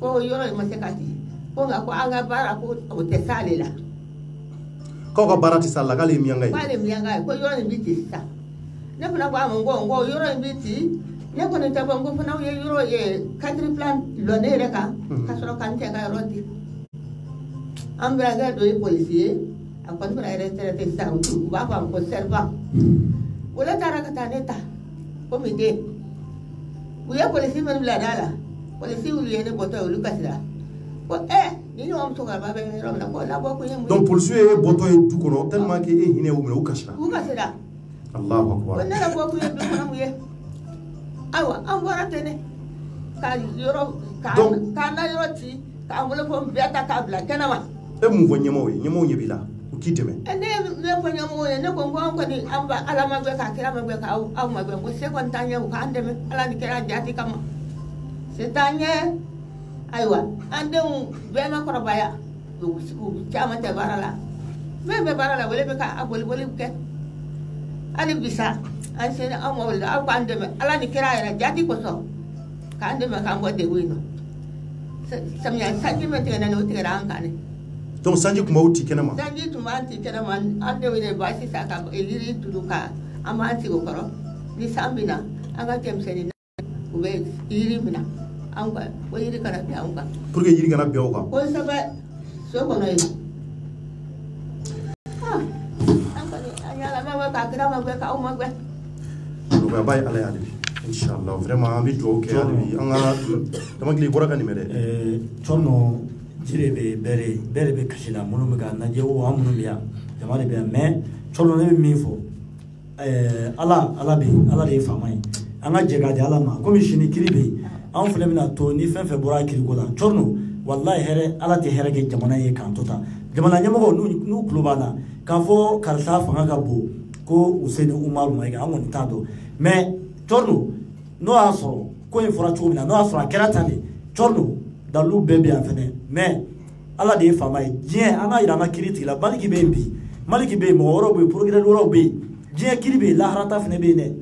ko yɔrɔ in ma se ka di ko nka ko an ka baara ko o tɛ s'ale la k'aw ka baara tɛ s'ale la k'ale ye miyanka ye k'ale ye miyanka ye ko yɔrɔ in bɛ ten sisan ne fana ko a ma n ko yɔrɔ in bɛ ten ne kɔni tɛ bɔ n ko fana ye yɔrɔ ye 4 plan lɔ ne yɛrɛ kan ka sɔrɔ ka n cɛ ka yɔrɔ di an bɛrakɛ dɔ ye polisi ye a kɔni fana yɛrɛ tɛ sisan u b'a fɔ a ma ko servant o le taara ka taa ne ta komi den u ye polisi minnu bila da la polisi olu ye ne bɔtɔ ye olu kasira ko ni ɲɔgɔn musokɔrɔba bɛ yɔrɔ min na ko labɔ kun ye mun ye donc polisi ye bɔtɔ ye du kɔnɔ tellement que e hinɛ y'u minɛ u kasira Allahu akbar ko ne yɛrɛ bɔ kun ye du kɔnɔ mun ye ayiwa an bɔra ten ne k'an na yɔrɔ ci k'an bolofɛnw bɛɛ ta k'a bila kɛnɛma e mun fɔ ɲɛmɔgɔw ye ɲɛmɔgɔw ɲɛ b'i la u k'i dɛmɛ ne ye fɔ ɲɛmɔgɔw ye ne ko an kɔni an ba ala ma gbɛ k'a kira ma gbɛ k'aw ma gbɛ ko se kɔni t'an ɲɛ u k'an dɛmɛ ala ni kɛra jati kama se t'an ɲɛ ayiwa an denw bɛɛ ma kɔrɔbaya u caman tɛ baara la min bɛ baara la wele bɛ ka boli kɛ hali bisa an sera an ma wele aw k'an dɛmɛ ala ni kɛra yɛrɛ jati kosɔn k'an dɛmɛ k'an bɔ degun in na samiya sanji min tigɛ na o tigɛra an kan ne donc sanji tun b'aw ci kɛnɛma sanji tun b'an ci kɛnɛma an denw de b'a sisan ka yiri turu ka an b'an sigi o kɔrɔ ni san bɛ na an ka cɛmisɛnnin u bɛ yiri minɛ an kan ko yiri kana bin an kan pour que yiri kana bin aw kan kosɛbɛ so kɔnɔ yen an kɔni an y'a lamɛn bɛ k'a kira ma gbɛ k'aw ma gbɛ nɔgɔyaba ye ala ye hali bi inchallah vraiment an bɛ dugawu kɛ hali bi an ka damakili bɔra ka nin mɛn dɛ cɔnɔ jire bɛ bɛɛ de bɛ kasi la minnu bɛ ka lajɛ o an minnu bɛ yan jama de bɛ yan mais cɔnɔ ne bɛ min fɔ ala bɛ yen ala de ye faama ye an ka jɛ ka di ala ma komi sini kiri bɛ yen an fana bɛna to ni fɛn fɛn bɔra kiriko la cɔnɔ walayi hɛrɛ ala tɛ hɛrɛ kɛ jamana ye k'an to tan jamana ɲɛmɔgɔw n'u tulo b'a la k'a fɔ karisa fanga ka bon ko Useni Umaru Mayiga an kɔni t'a dɔn mais cɔnɔ n'o y'a sɔrɔ ko in fɔra cogo min na n'o y'a sɔrɔ a kɛra tan de cɔnɔ dalu bɛɛ bɛ yan fɛnɛ mais ala de ye faama ye diɲɛ an ka yira an ka kiri tigila maliki bɛ yen bi maliki bɛ yen mɔgɔ wɛrɛw bɛ yen progrès wɛrɛw bɛ yen diɲɛ kiri bɛ yen laharata fɛnɛ bɛ yen dɛ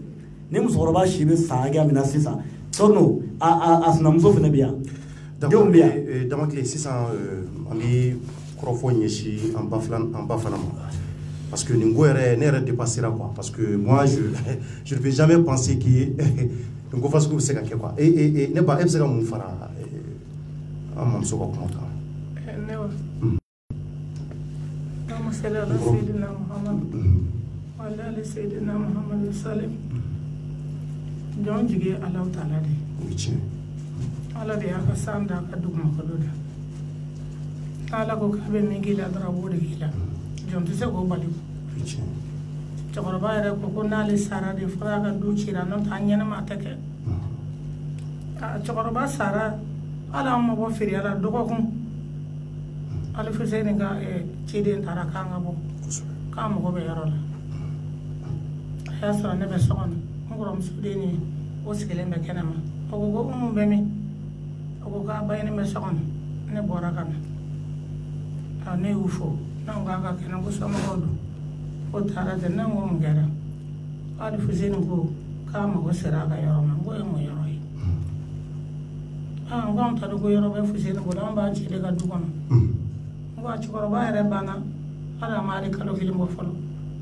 ni musokɔrɔba si bɛ san hakɛya min na sisan cɔnɔ a sinamuso fɛnɛ bɛ yan denw bɛ yan damakili sisan an bɛ kɔrɔfɔ ɲɛsin an ba fana ma parce que nin ko yɛrɛ ne yɛrɛ dépassera quoi parce que moi je ne vais jamais penser que nin ko fasugu bɛ se ka kɛ quoi ne ba e bɛ se ka mun fara an mamuso ka kuma kan ne wa Allahumma salli ala sayyidina Muhammad wa ala ali sayyidina Muhammad sallim jɔn jigi Alahu Taala de ala de y'a ka san da ka dugumakolo da ala ko k'a bɛ min k'i la dɔrɔn a b'o de k'i la jɔn tɛ se k'o bali cɛkɔrɔba yɛrɛ ko ko n'ale sara de fɔra a ka du cira n'o tɛ a ɲɛnɛma tɛ kɛ cɛkɔrɔba sara ala an ma bɔ feereya la dɔgɔkun ale Fuseni ka ciden tara k'an ka bɔ k'an mago bɛ yɔrɔ la a y'a sɔrɔ ne bɛ so kɔnɔ n kɔrɔmuso den ni o sigilen bɛ kɛnɛ ma o ko ko mun bɛ min o ko k'a ba ni bɛ so kɔnɔ ne bɔra ka na ne y'u fo n'anw k'an ka kɛnɛ ko somɔgɔw don o taara ten ne ko mun kɛra ale Fuseni ko k'a mago sera a ka yɔrɔ ma n ko ye mun yɔrɔ ye n ko anw ta dɔn ko yɔrɔ bɛ Fuseni bolo an b'a ci de ka du kɔnɔ n ko a cɛkɔrɔba yɛrɛ banna hali a ma ale kalo kelen bɔ fɔlɔ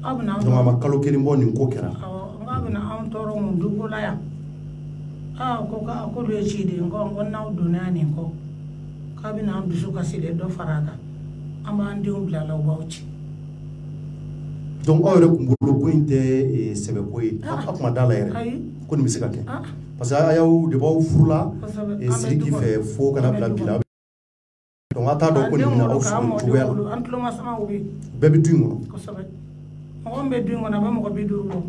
aw bɛna anw donc a ma kalo kelen bɔ nin ko kɛra awɔ n ko a bɛna anw tɔɔrɔ mun dugu la yan ko k'olu ye ciden kɔ n ko n'aw donna yan nin kɔ k'a bɛna an dusu kasi de dɔ fara a kan an b'an denw bila la u b'aw ci donc aw yɛrɛ tun bolo ko in tɛ sɛbɛko ye a kuma da la yɛrɛ ko nin bɛ se ka kɛ parce que a y'aw de b'aw furula Sidiki fɛ fo kana bila bi la donc a t'a dɔn ko nin bɛna aw sɔrɔ nin cogoya la an tulomasimaw bɛ yen bɛɛ bɛ du in kɔnɔ kosɛbɛ mɔgɔ min bɛ du in kɔnɔ a bɛ mɔgɔ 50 bɔ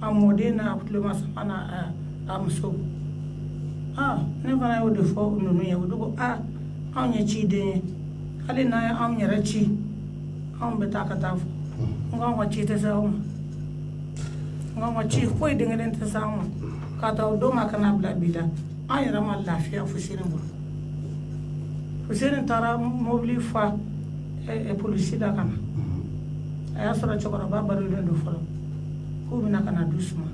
a mɔden n'a tulomasama n'a muso ne fana y'o de fɔ ninnu ye o de ko anw ye ciden ye hali n'a ye anw yɛrɛ ci anw bɛ taa ka taa fɔ n ko anw ka ci tɛ se aw ma n ko anw ka ci foyi den kelen tɛ se anw ma k'a ta o don ma kana bila bi la an yɛrɛ ma lafiya Fuseni bolo Fuseni taara mobili fa polisi da ka na a y'a sɔrɔ cɛkɔrɔba barolen don fɔlɔ k'u bɛna ka na du suma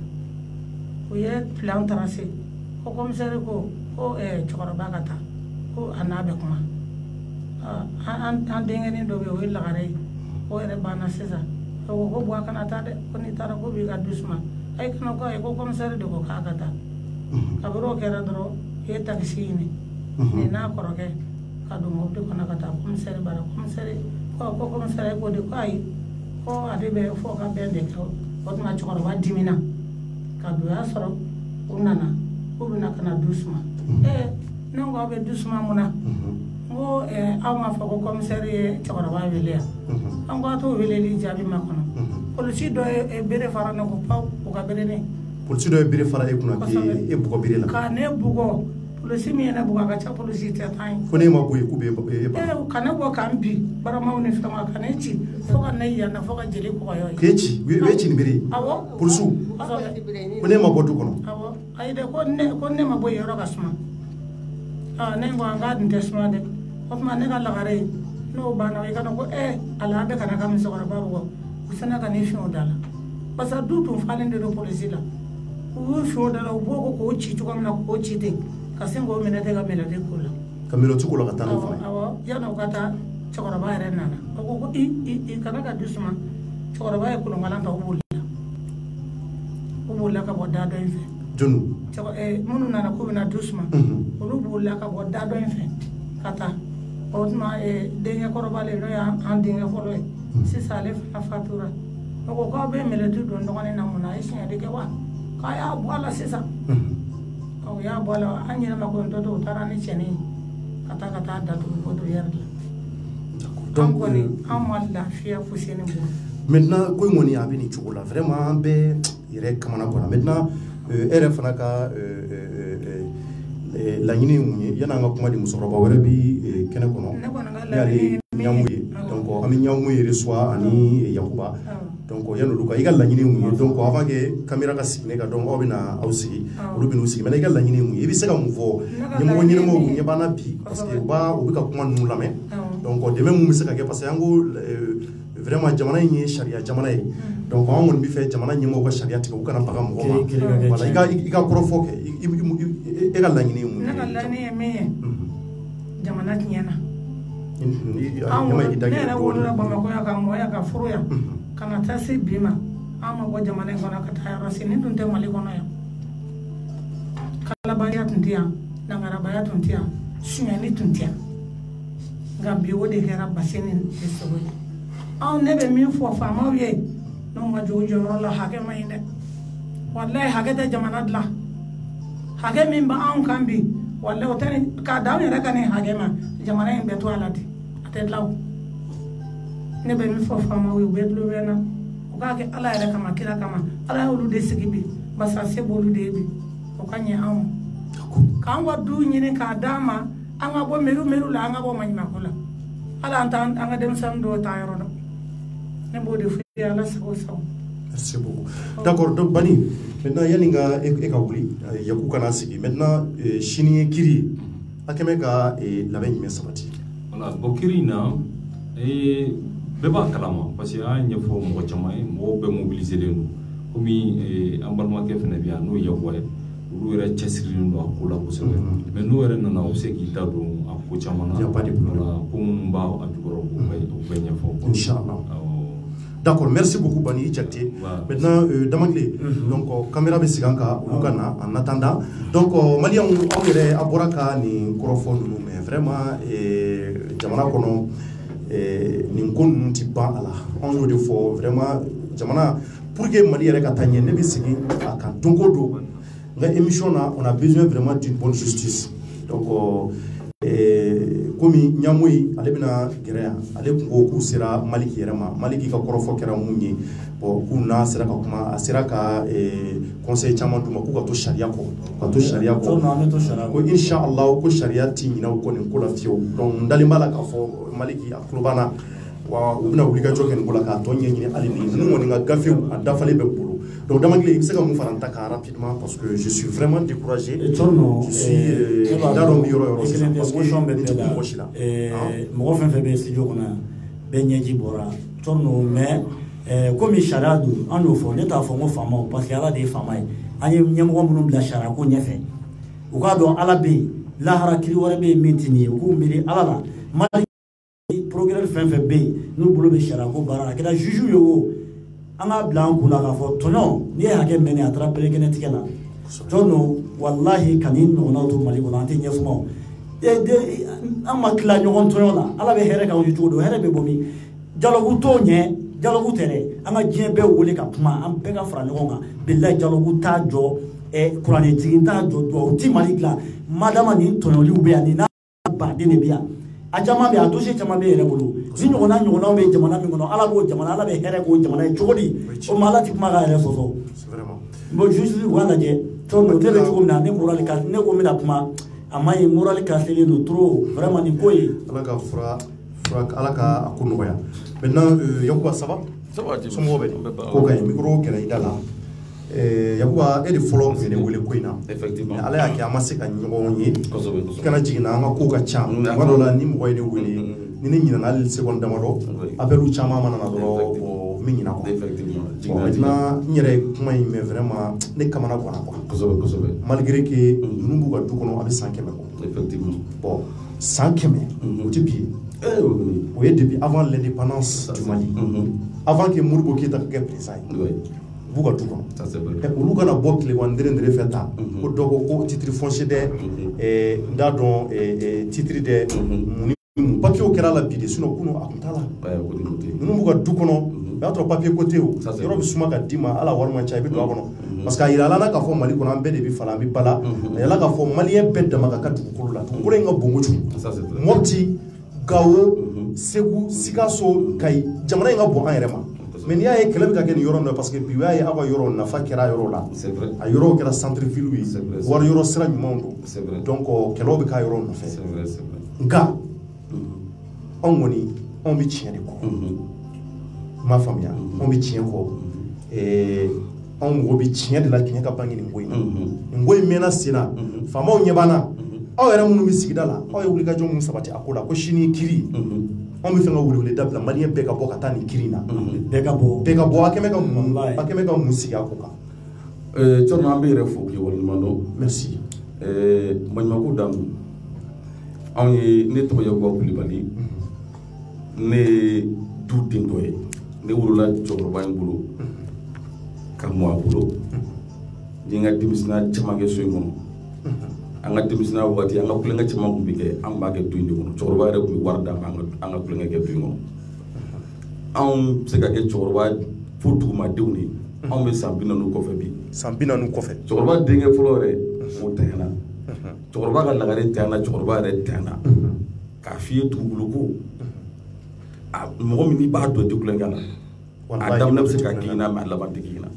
u ye plan tracé ko komisɛri ko cɛkɔrɔba ka taa ko a n'a bɛ kuma an denkɛnin dɔ bɛ yen o ye lagare ye o yɛrɛ banna sisan o ko ko a kana taa dɛ ko n'i taara ko b'i ka du suma a ye kana ko a ye ko komisɛri de ko k'a ka taa kabiri o kɛra dɔrɔn u ye takisi ɲini nin n'a kɔrɔkɛ ka don mobili kɔnɔ ka taa komisɛri bara komisɛri ko komisɛri ko de ko ayi ko ale bɛ fɔ ka bɛn de kɛ o tuma cɛkɔrɔba dimina ka don y'a sɔrɔ u nana k'u bɛna ka na du suma ne ko aw bɛ du suma mun na n ko aw ma fɔ ko komisɛri ye cɛkɔrɔba wele yan an ko a t'o weleli jaabi ma kɔnɔ polisi dɔ ye bere fara ne ko pawu o ka bere ne polisi dɔ ye bere fara e kunna k'e bugɔ bere la ka ne bugɔ polisi min ye ne bugɔ a ka ca polisi tɛ tan ye ko ne ma bɔ yen k'u bɛ e ka ne bɔ k'an bi baramaw ni fɛnw ka ne ci fo ka ne yanna fo ka jeli kɔgɔyɔ ye k'e ci u ye ci ni bere awɔ polisiw ko ne ma bɔ du kɔnɔ awɔ ayi dɛ ko ne ma bɔ yen yɔrɔ ka suma ne ko an k'a dun tɛ suma dɛ o tuma ne ka lagare ye n'o banna i ka dɔn ko ala an bɛ ka na ka musokɔrɔba bugɔ u sina ka ne fiɲɛw da la parce que du tun falen de don polisi la u y'u fiɲɛw da la u b'o ko k'o ci cogo min na k'o ci ten ka sin k'o minɛ ten ka mɛlɛde k'o la ka mɛlɛti k'o la ka taa n'o fana ye awɔ yanni u ka taa cɛkɔrɔba yɛrɛ nana o ko ko i kana ka du suma cɛkɔrɔba ye kolonkalan ta u bolila ka bɔ da dɔ in fɛ jɔnni minnu nana k'u bɛna du suma olu bolila ka bɔ da dɔ in fɛ ka taa o tuma denkɛ kɔrɔbalen n'o y'an denkɛ fɔlɔ ye sisan ale fana fatura o ko k'aw bɛ mɛlɛti don dɔgɔnin na mun na a ye siɲɛ de kɛ wa k'a y'a bɔ a la sisan o y'a bɔ a la an yɛrɛ ma ko n tɔ to u taara ni cɛnin ka taa datugu ko to yɛrɛ la an kɔni an ma lafiya Fuseni bolo maintenant ko in kɔni a bɛ nin cogo la vraiment an bɛɛ yɛrɛ kamana kɔnɔ maintenant e yɛrɛ fana ka laɲini ye mun ye yan'an ka kuma di musokɔrɔba wɛrɛ bi kɛnɛ kɔnɔ ne y'ale Ɲangu ye donc an bɛ Ɲangu ye Resuwa ani Yakuba donc yan'olu ka i ka laɲini ye mun ye donc avant que caméra ka sigi ne ka donc aw bɛna aw sigi olu bɛn'u sigi mais i ka laɲini ye mun ye i bɛ se ka mun fɔ ɲɛmɔgɔ ɲɛnɛmaw ɲɛ b'an na bi parce que u bɛ ka kuma ninnu lamɛn donc dɛmɛ mun bɛ se ka kɛ parce que an ko vraiment jamana in ye sariya jamana ye donc an kɔni bɛ fɛ jamana ɲɛmɔgɔw ka sariya tigɛ u kana baga mɔgɔ ma voilà i ka kɔrɔfɔ kɛ e ka laɲini ye mun ye. Ne ka laɲini ye min ye jamana tiɲɛna ne yɛrɛ wolola Bamakɔ yan ka mɔ yan ka furu yan ka na taa se bi ma an ma bɔ jamana in kɔnɔ ka taa yɔrɔ si nin tun tɛ Mali kɔnɔ yan kalabaliya tun tɛ yan nangarabaya tun tɛ yan suɲɛni tun tɛ yan nka bi o de kɛra basi ni sogo ye anw ne bɛ min fɔ faamaw ye n'anw ka jogo jɔyɔrɔ la hakɛ man ɲi dɛ walayi hakɛ tɛ jamana dilan hakɛ min bɛ anw kan bi walayi o tɛ k'a dan anw yɛrɛ ka nin hakɛ ma jamana in bɛ to a la ten a tɛ dilan o ne bɛ min fɔ faamaw ye u bɛ tulo bɛ n na u k'a kɛ ala yɛrɛ kama kira kama ala y'olu de sigi bi basa se b'olu de ye bi o ka ɲɛ anw k'an ka du ɲini k'a d'an ma an ka bɔ meriw la an ka bɔ maɲumako la ala an ka denmisɛnnin dɔw ta yɔrɔ dɔn ne b'o de fɔ i ye ala sago sago. Merci beaucoup. D'accord, donc Bani, maintenant Yaninga et Kaouli, Yakukana Sigi, maintenant Chini Kiri, Akemeka et la veille Sabati. Voilà, Bokirina et Beba Kalama, parce qu'il y a un effort Mochamaï, Mobe mobiliser nous, comme Ambalma Kefnebia, nous Yahweh, nous sommes Chessri, nous avons mais nous sommes aussi qui t'a donné à Pochamana, il n'y a pas de problème. Kumba, à Dugoro, Inch'Allah. D'accord, merci beaucoup Bani Djakté. Maintenant, Damanglé, donc caméra Bessiganka, Ougana, en attendant. Donc, Malien, on dirait Aboraka, ni Korofon, mais vraiment, Jamana Kono, ni Nkon Tipa, on le fait vraiment, Jamana, pour que Mali Rekatanye, ne Bessigi, à Kantongodo, l'émission, on a besoin vraiment d'une bonne justice. Donc, comme Nyamui, Alebina Guerre, Aleku sera Maliki Rama, Maliki Korofo Keramuni, pour Kuna Serakuma, Seraka et Conseil Chamandu Makuka Shariako, Shariako, Inch'Allah, ko Shariati, Nina Konkolafio, donc Dalimala Kafo, Maliki, Aklubana, Una Uligajo and Golaka, Tony, Alini, Numoninga Gafi, and Dafale Bepulu. Donc, Damanglé, il s'est comme Farantaka rapidement parce que je suis vraiment découragé. Je suis dans le mur. Mɔgɔ fɛn fɛn bɛ studio kɔnɔ yan bɛɛ ɲɛji bɔra tɔnɔ mais komi sariya don an y'o fɔ ne t'a fɔ n ko faamaw parce que ala de ye faama ye an ye ɲɛmɔgɔ minnu bila sariya ko ɲɛfɛ u k'a dɔn ala bɛ yen lahara kiri wɛrɛ bɛ yen min tɛ nin ye u k'u miiri ala la mali procureur fɛn fɛn bɛ yen n'u bolo bɛ sariya ko baara la a kɛra juge ye o an k'a bila an kunna k'a fɔ tɔɲɔ n'i ye hakɛ mɛnɛ a taara berekɛnɛ tigɛ la tɔnɔ walahi ka nin ɲɔgɔnnaw to mali kɔnɔ an tɛ ɲɛfumaw an ma tila ɲɔgɔn tɔɲɔ la ala bɛ hɛrɛ k'anw ye cogo don hɛrɛ bɛ bɔ min dialogue t'o ɲɛ dialogue tɛ dɛ an ka diɲɛ bɛɛ wele ka kuma an bɛɛ ka fara ɲɔgɔn kan bilahi dialogue t'a jɔ kuranɛtigi t'a jɔ duwawu ti mali dilan madama nin tɔɲɔliw bɛ yan nin n'a baden de bɛ yan a caman bɛ yan a dossier caman bɛ yɛrɛ bolo ni ɲɔgɔnnaw bɛ jamana min kɔnɔ ala b'o jamana ala bɛ hɛrɛ k'o jamana ye cogo di o ma ala ti kuma k'a yɛrɛ sɔsɔ bon juge u k'a lajɛ tɔn ne bɛ cogo min na ne morali ka ne ko n bɛna kuma ama ye morali kaselen no trop vraiment ni ko ye ala ka fura ala ka ko nɔgɔya maintenant Yakuba ça va somɔgɔw bɛ ko ka ɲi micro kɛra i da la Yakuba e de fɔlɔ tun ye ne wele ko in na effectivement ala y'a kɛ an ma se ka ɲɔgɔn ye i kana jigin na an ka ko ka ca tuma dɔ la ni mɔgɔ ye ne wele ni ne ɲinana hali seconde damadɔ appelu caman mana na dɔrɔn min ɲina quoi maintenant n yɛrɛ kuma in mais vraiment ne kamana ganna quoi malgré que ninnu b'u ka du kɔnɔ a bɛ san 100 kɔ effectivement bon san 100 o tɛ bi ye o ye depuis avant l'indépendance du Mali avant que Modibo Keyita ka kɛ président ye b'u ka du kɔnɔ olu kana bɔ tile fɛ ta ko dɔ ko titre foncier dɛ n t'a dɔn titre dɛ papier kɛra la bi de sinon kunun a tun t'a la ninnu b'u ka du kɔnɔ o y'a sɔrɔ papier ko tɛ o yɔrɔ bɛ suma ka d'i ma ala wari man ca i bɛ don a kɔnɔ parce que a yira ala k'a fɔ Mali kɔnɔ an bɛɛ de bɛ fala an bɛ bala a yala k'a fɔ maliyɛn bɛɛ dama ka ka dugukolo la dugukolo in ka bon kojugu Mopti Gao Segu Sikaso Kayi jamana in ka bon an yɛrɛ ma mais n'i y'a ye kɛlɛ bɛ ka kɛ nin yɔrɔ in na parce que bi u y'a ye aw ka yɔrɔ nafa kɛra yɔrɔ la a yɔrɔ kɛra centre ville ye wari yɔrɔ sira ɲumanw don donc kɛlɛw bɛ k'a yɔrɔ nɔfɛ nka anw kɔni anw bɛ tiɲɛ de kɔ m'a faamuya anw bɛ tiɲɛ kɔ anw mɔgɔ bɛ tiɲɛ de la tiɲɛ ka bange nin ko in na nin ko in mɛnna sen na faamaw ɲɛ b'an na aw yɛrɛ minnu bɛ sigida la aw ye wulikajɔ minnu sabati a ko la ko sini kiri anw bɛ fɛ ka wele dabila maliyɛn bɛɛ ka bɔ ka taa nin kiri in na bɛɛ ka bɔ a kɛmɛ ka mun sigi a ko kan cɔrɔ an bɛ yɛrɛ fo k'i waleɲuman dɔn merci maɲumanko dan anw ye ne tɔgɔ Yakuba Kulibali ne ye du den dɔ ye ne wolola cɛkɔrɔba in bolo ka mɔ a bolo n ye n ka denmisɛnniya caman kɛ so in kɔnɔ an ka denmisɛnniya waati an ka kulonkɛ caman tun bɛ kɛ an b'a kɛ du in de kɔnɔ cɛkɔrɔba yɛrɛ tun bɛ wari d'an ma an ka kulonkɛ kɛ du in kɔnɔ anw bɛ se ka kɛ cɛkɔrɔba fo dugumadenw de anw bɛ san 40 kɔfɛ bi san 40 kɔfɛ cɛkɔrɔba denkɛ fɔlɔ yɛrɛ o tanyana cɛkɔrɔba ka lagare tanyana cɛkɔrɔba yɛrɛ tanyana k'a f'i ye dugukolo ko mɔgɔ min n'i b'a dɔn tɛ kulonkɛ la a daminɛ bɛ se ka k'i na mais a laban tɛ k'i na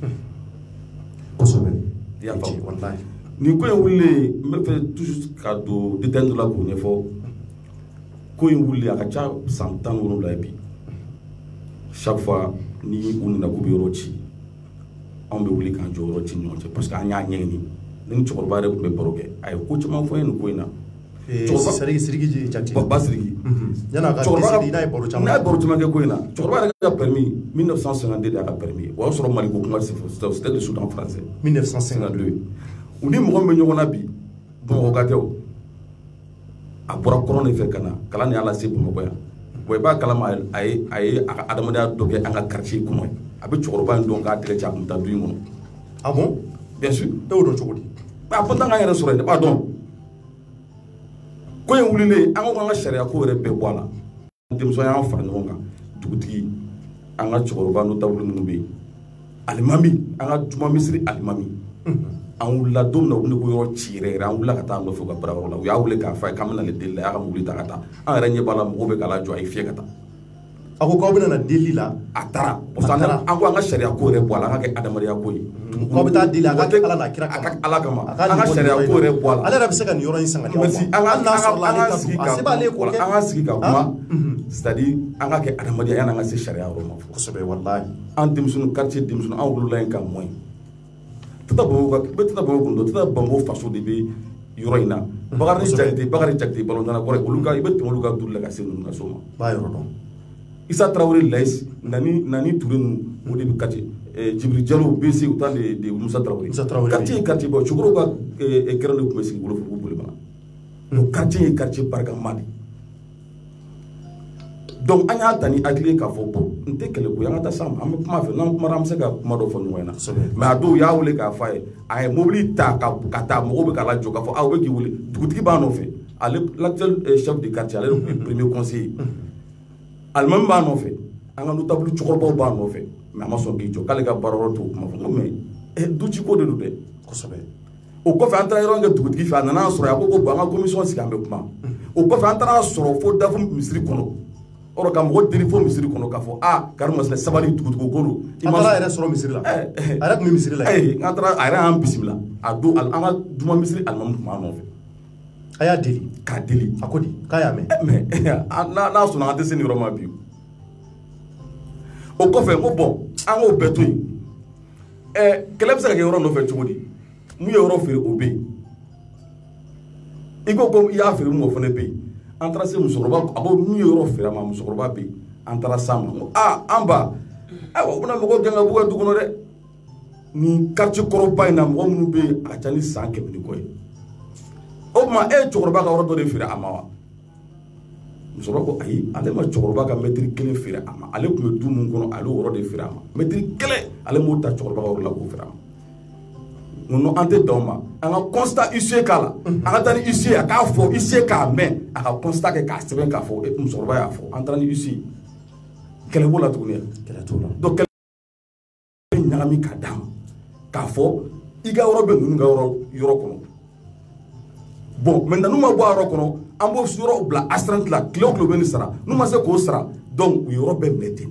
kosɛbɛ i y'a faamu nin ko in wulilen n bɛ fɛ toujours ka don détail dɔ la k'o ɲɛfɔ ko in wuli a ka ca san 17 ye bi chaque fois ni u nana k'u bɛ yɔrɔ ci anw bɛ wuli k'an jɔ yɔrɔ ci ɲɔgɔn cɛ parce que an y'a ɲɛɲini ne ni cɛkɔrɔba yɛrɛ tun bɛ baro kɛ a ye ko caman fɔ n ye nin ko in na Siriki Jati ba Siriki yana ka décider n'a ye baro caman kɛ ko in na cɛkɔrɔba yɛrɛ ka permis 1952 de y'a ka permis o y'a sɔrɔ Mali ko kuma c'était le Soudan français 1952 u ni mɔgɔ min bɛ ɲɔgɔn na bi Bamakɔ ka tɛ o a bɔra kɔrɔn de fɛ ka na kalan de y'a lase Bamakɔ yan bon i b'a kalama a ye a ka adamadenya dɔ kɛ an ka quartier kɔnɔ a bɛ cɛkɔrɔba in dɔn k'a tɛgɛ ci a kun bɛ taa du in kɔnɔ ah bon bien sûr e y'o dɔn cogo di a ko n t'an ka yɛrɛ sɔrɔ yen ne b'a dɔn ko in wulilen an ko k'an ka sariya ko yɛrɛ bɛɛ bɔ a la denmisɛnw y'an fara ɲɔgɔn kan dugutigi an ka cɛkɔrɔba n'o taabolo minnu bɛ yen alimami an ka juma misiri alimami an wulila don min na u ne ko yɔrɔ ci yɛrɛ yɛrɛ an wulila ka taa nɔfɛ u ka baarayɔrɔ la u y'a wele k'a fɔ a ye k'an bɛna ale deli la a y'a ka mobili ta ka taa an yɛrɛ ɲɛ b'a la mɔgɔw bɛ k'a lajɔ a ye fiyɛ ka taa a ko k'aw bɛna na deli la a taara parce que an ko an ka sariya ko yɛrɛ bɔ a la an ka kɛ adamadenya ko ye k'aw bɛ taa deli a ka kɛ Ala n'a kira kama a ka Ala kama an ka sariya ko yɛrɛ bɔ a la ale yɛrɛ bɛ se ka nin yɔrɔ in sanga di aw ma an ka sigi ka kuma c'est-à-dire an ka kɛ adamadenya yanni an ka se sariya yɔrɔ ma kosɛbɛ wallahi an denmisɛnninw quartier denmisɛnninw an wolola yen ka mɔn tata Bamakɔ kun dɔ tata Bamakɔ faso de bɛ yɔrɔ in na Bakari Jakite balontanna kɔrɔ olu ka i bɛ tɛmɛ olu ka du la ka se ninnu ka so ma b'a yɔrɔ dɔn Issa Traoré Laïs Nani Touré ninnu o de bɛ quartier Djibril Diallo BC u taa de Musa Traoré quartier ye quartier bɔ cɛkɔrɔbaw ka kɛrɛn de tun bɛ sigi bolofugu bolibana donc quartier ye quartier barikama de donc an y'a ta ni hakili k'a fɔ bon n tɛ kɛlɛ ko ye an ka taa s'a ma an bɛ kuma fɛ n'an kumara an bɛ se ka kuma dɔ fɔ ɲɔgɔn ye na mais a dɔw y'a wele k'a fɔ a ye mobili ta ka taa mɔgɔw bɛ k'a lajɔ k'a fɔ u bɛ k'i wele dugutigi b'a nɔfɛ ale l'actuel chef de quartier ale de premier conseiller alimami b'a nɔfɛ an ka notable cɛkɔrɔbaw b'a nɔfɛ mais a ma sɔn k'i jɔ k'ale ka baarayɔrɔ t'o kuma fɔ n ko mais duciko de don dɛ kosɛbɛ o kɔfɛ an taara yɔrɔ kɛ dugutigi fɛ a nana sɔrɔ a ko bon an ka commission sigi an bɛ kuma o kɔfɛ an taara sɔrɔ fo dafu misiri kɔnɔ ɔrɔ ka mɔgɔ deli fo misiri kɔnɔ k'a fɔ Karimu Masina sabali dugutigiw ko don an taara yɛrɛ sɔrɔ misiri la a yɛrɛ tun bɛ misiri la an taara a yɛrɛ y'an bisimila a don an ka juma misiri alimami tun b'a nɔfɛ a y'a deli k'a deli a ko di k'a y'a mɛn mais n'a sɔnna an tɛ se nin yɔrɔ ma bi o kɔfɛ n ko bon an k'o bɛɛ to yen kɛlɛ bɛ se ka kɛ yɔrɔ nɔfɛ cogo di mun ye yɔrɔ feere o bɛ yen i ko i y'a feere mun o fana bɛ yen an taara se musokɔrɔba a ko mun ye yɔrɔ feere a ma musokɔrɔba bɛ yen an taara s'a ma n ko an ba ayiwa u bɛna mɔgɔw gɛn ka bɔ u ka du kɔnɔ dɛ nin quartier kɔrɔba in na mɔgɔ minnu bɛ yen a ka ca ni san 100 ni kɔ ye o tuma e ye cɛkɔrɔba ka yɔrɔ dɔ de feere a ma wa musokɔrɔba ko ayi ale ma cɛkɔrɔba ka mètre 1 feere a ma ale tun bɛ du min kɔnɔ ale yɔrɔ de feere a ma mètre 1 ale m'o ta cɛkɔrɔba ka yɔrɔ la k'o feere a ma non an tɛ dan o ma an ka constat huissier k'a la an ka taa ni huissier a k'a fɔ huissier k'a mɛn a ka constat kɛ k'a sɛbɛn k'a fɔ musokɔrɔba y'a fɔ an taara ni huissier kɛlɛ b'o la tuguni kɛlɛ t'o la donc kɛlɛ bɛ ɲagami k'a d'a ma k'a fɔ i ka yɔrɔ bɛ ninnu ka yɔrɔ kɔnɔ bon maintenant n'u ma bɔ a yɔrɔ kɔnɔ an b'o yɔrɔ bila astreinte la tile o tile bɛ nin sara n'u ma se k'o sara donc u yɔrɔ bɛɛ minɛ ten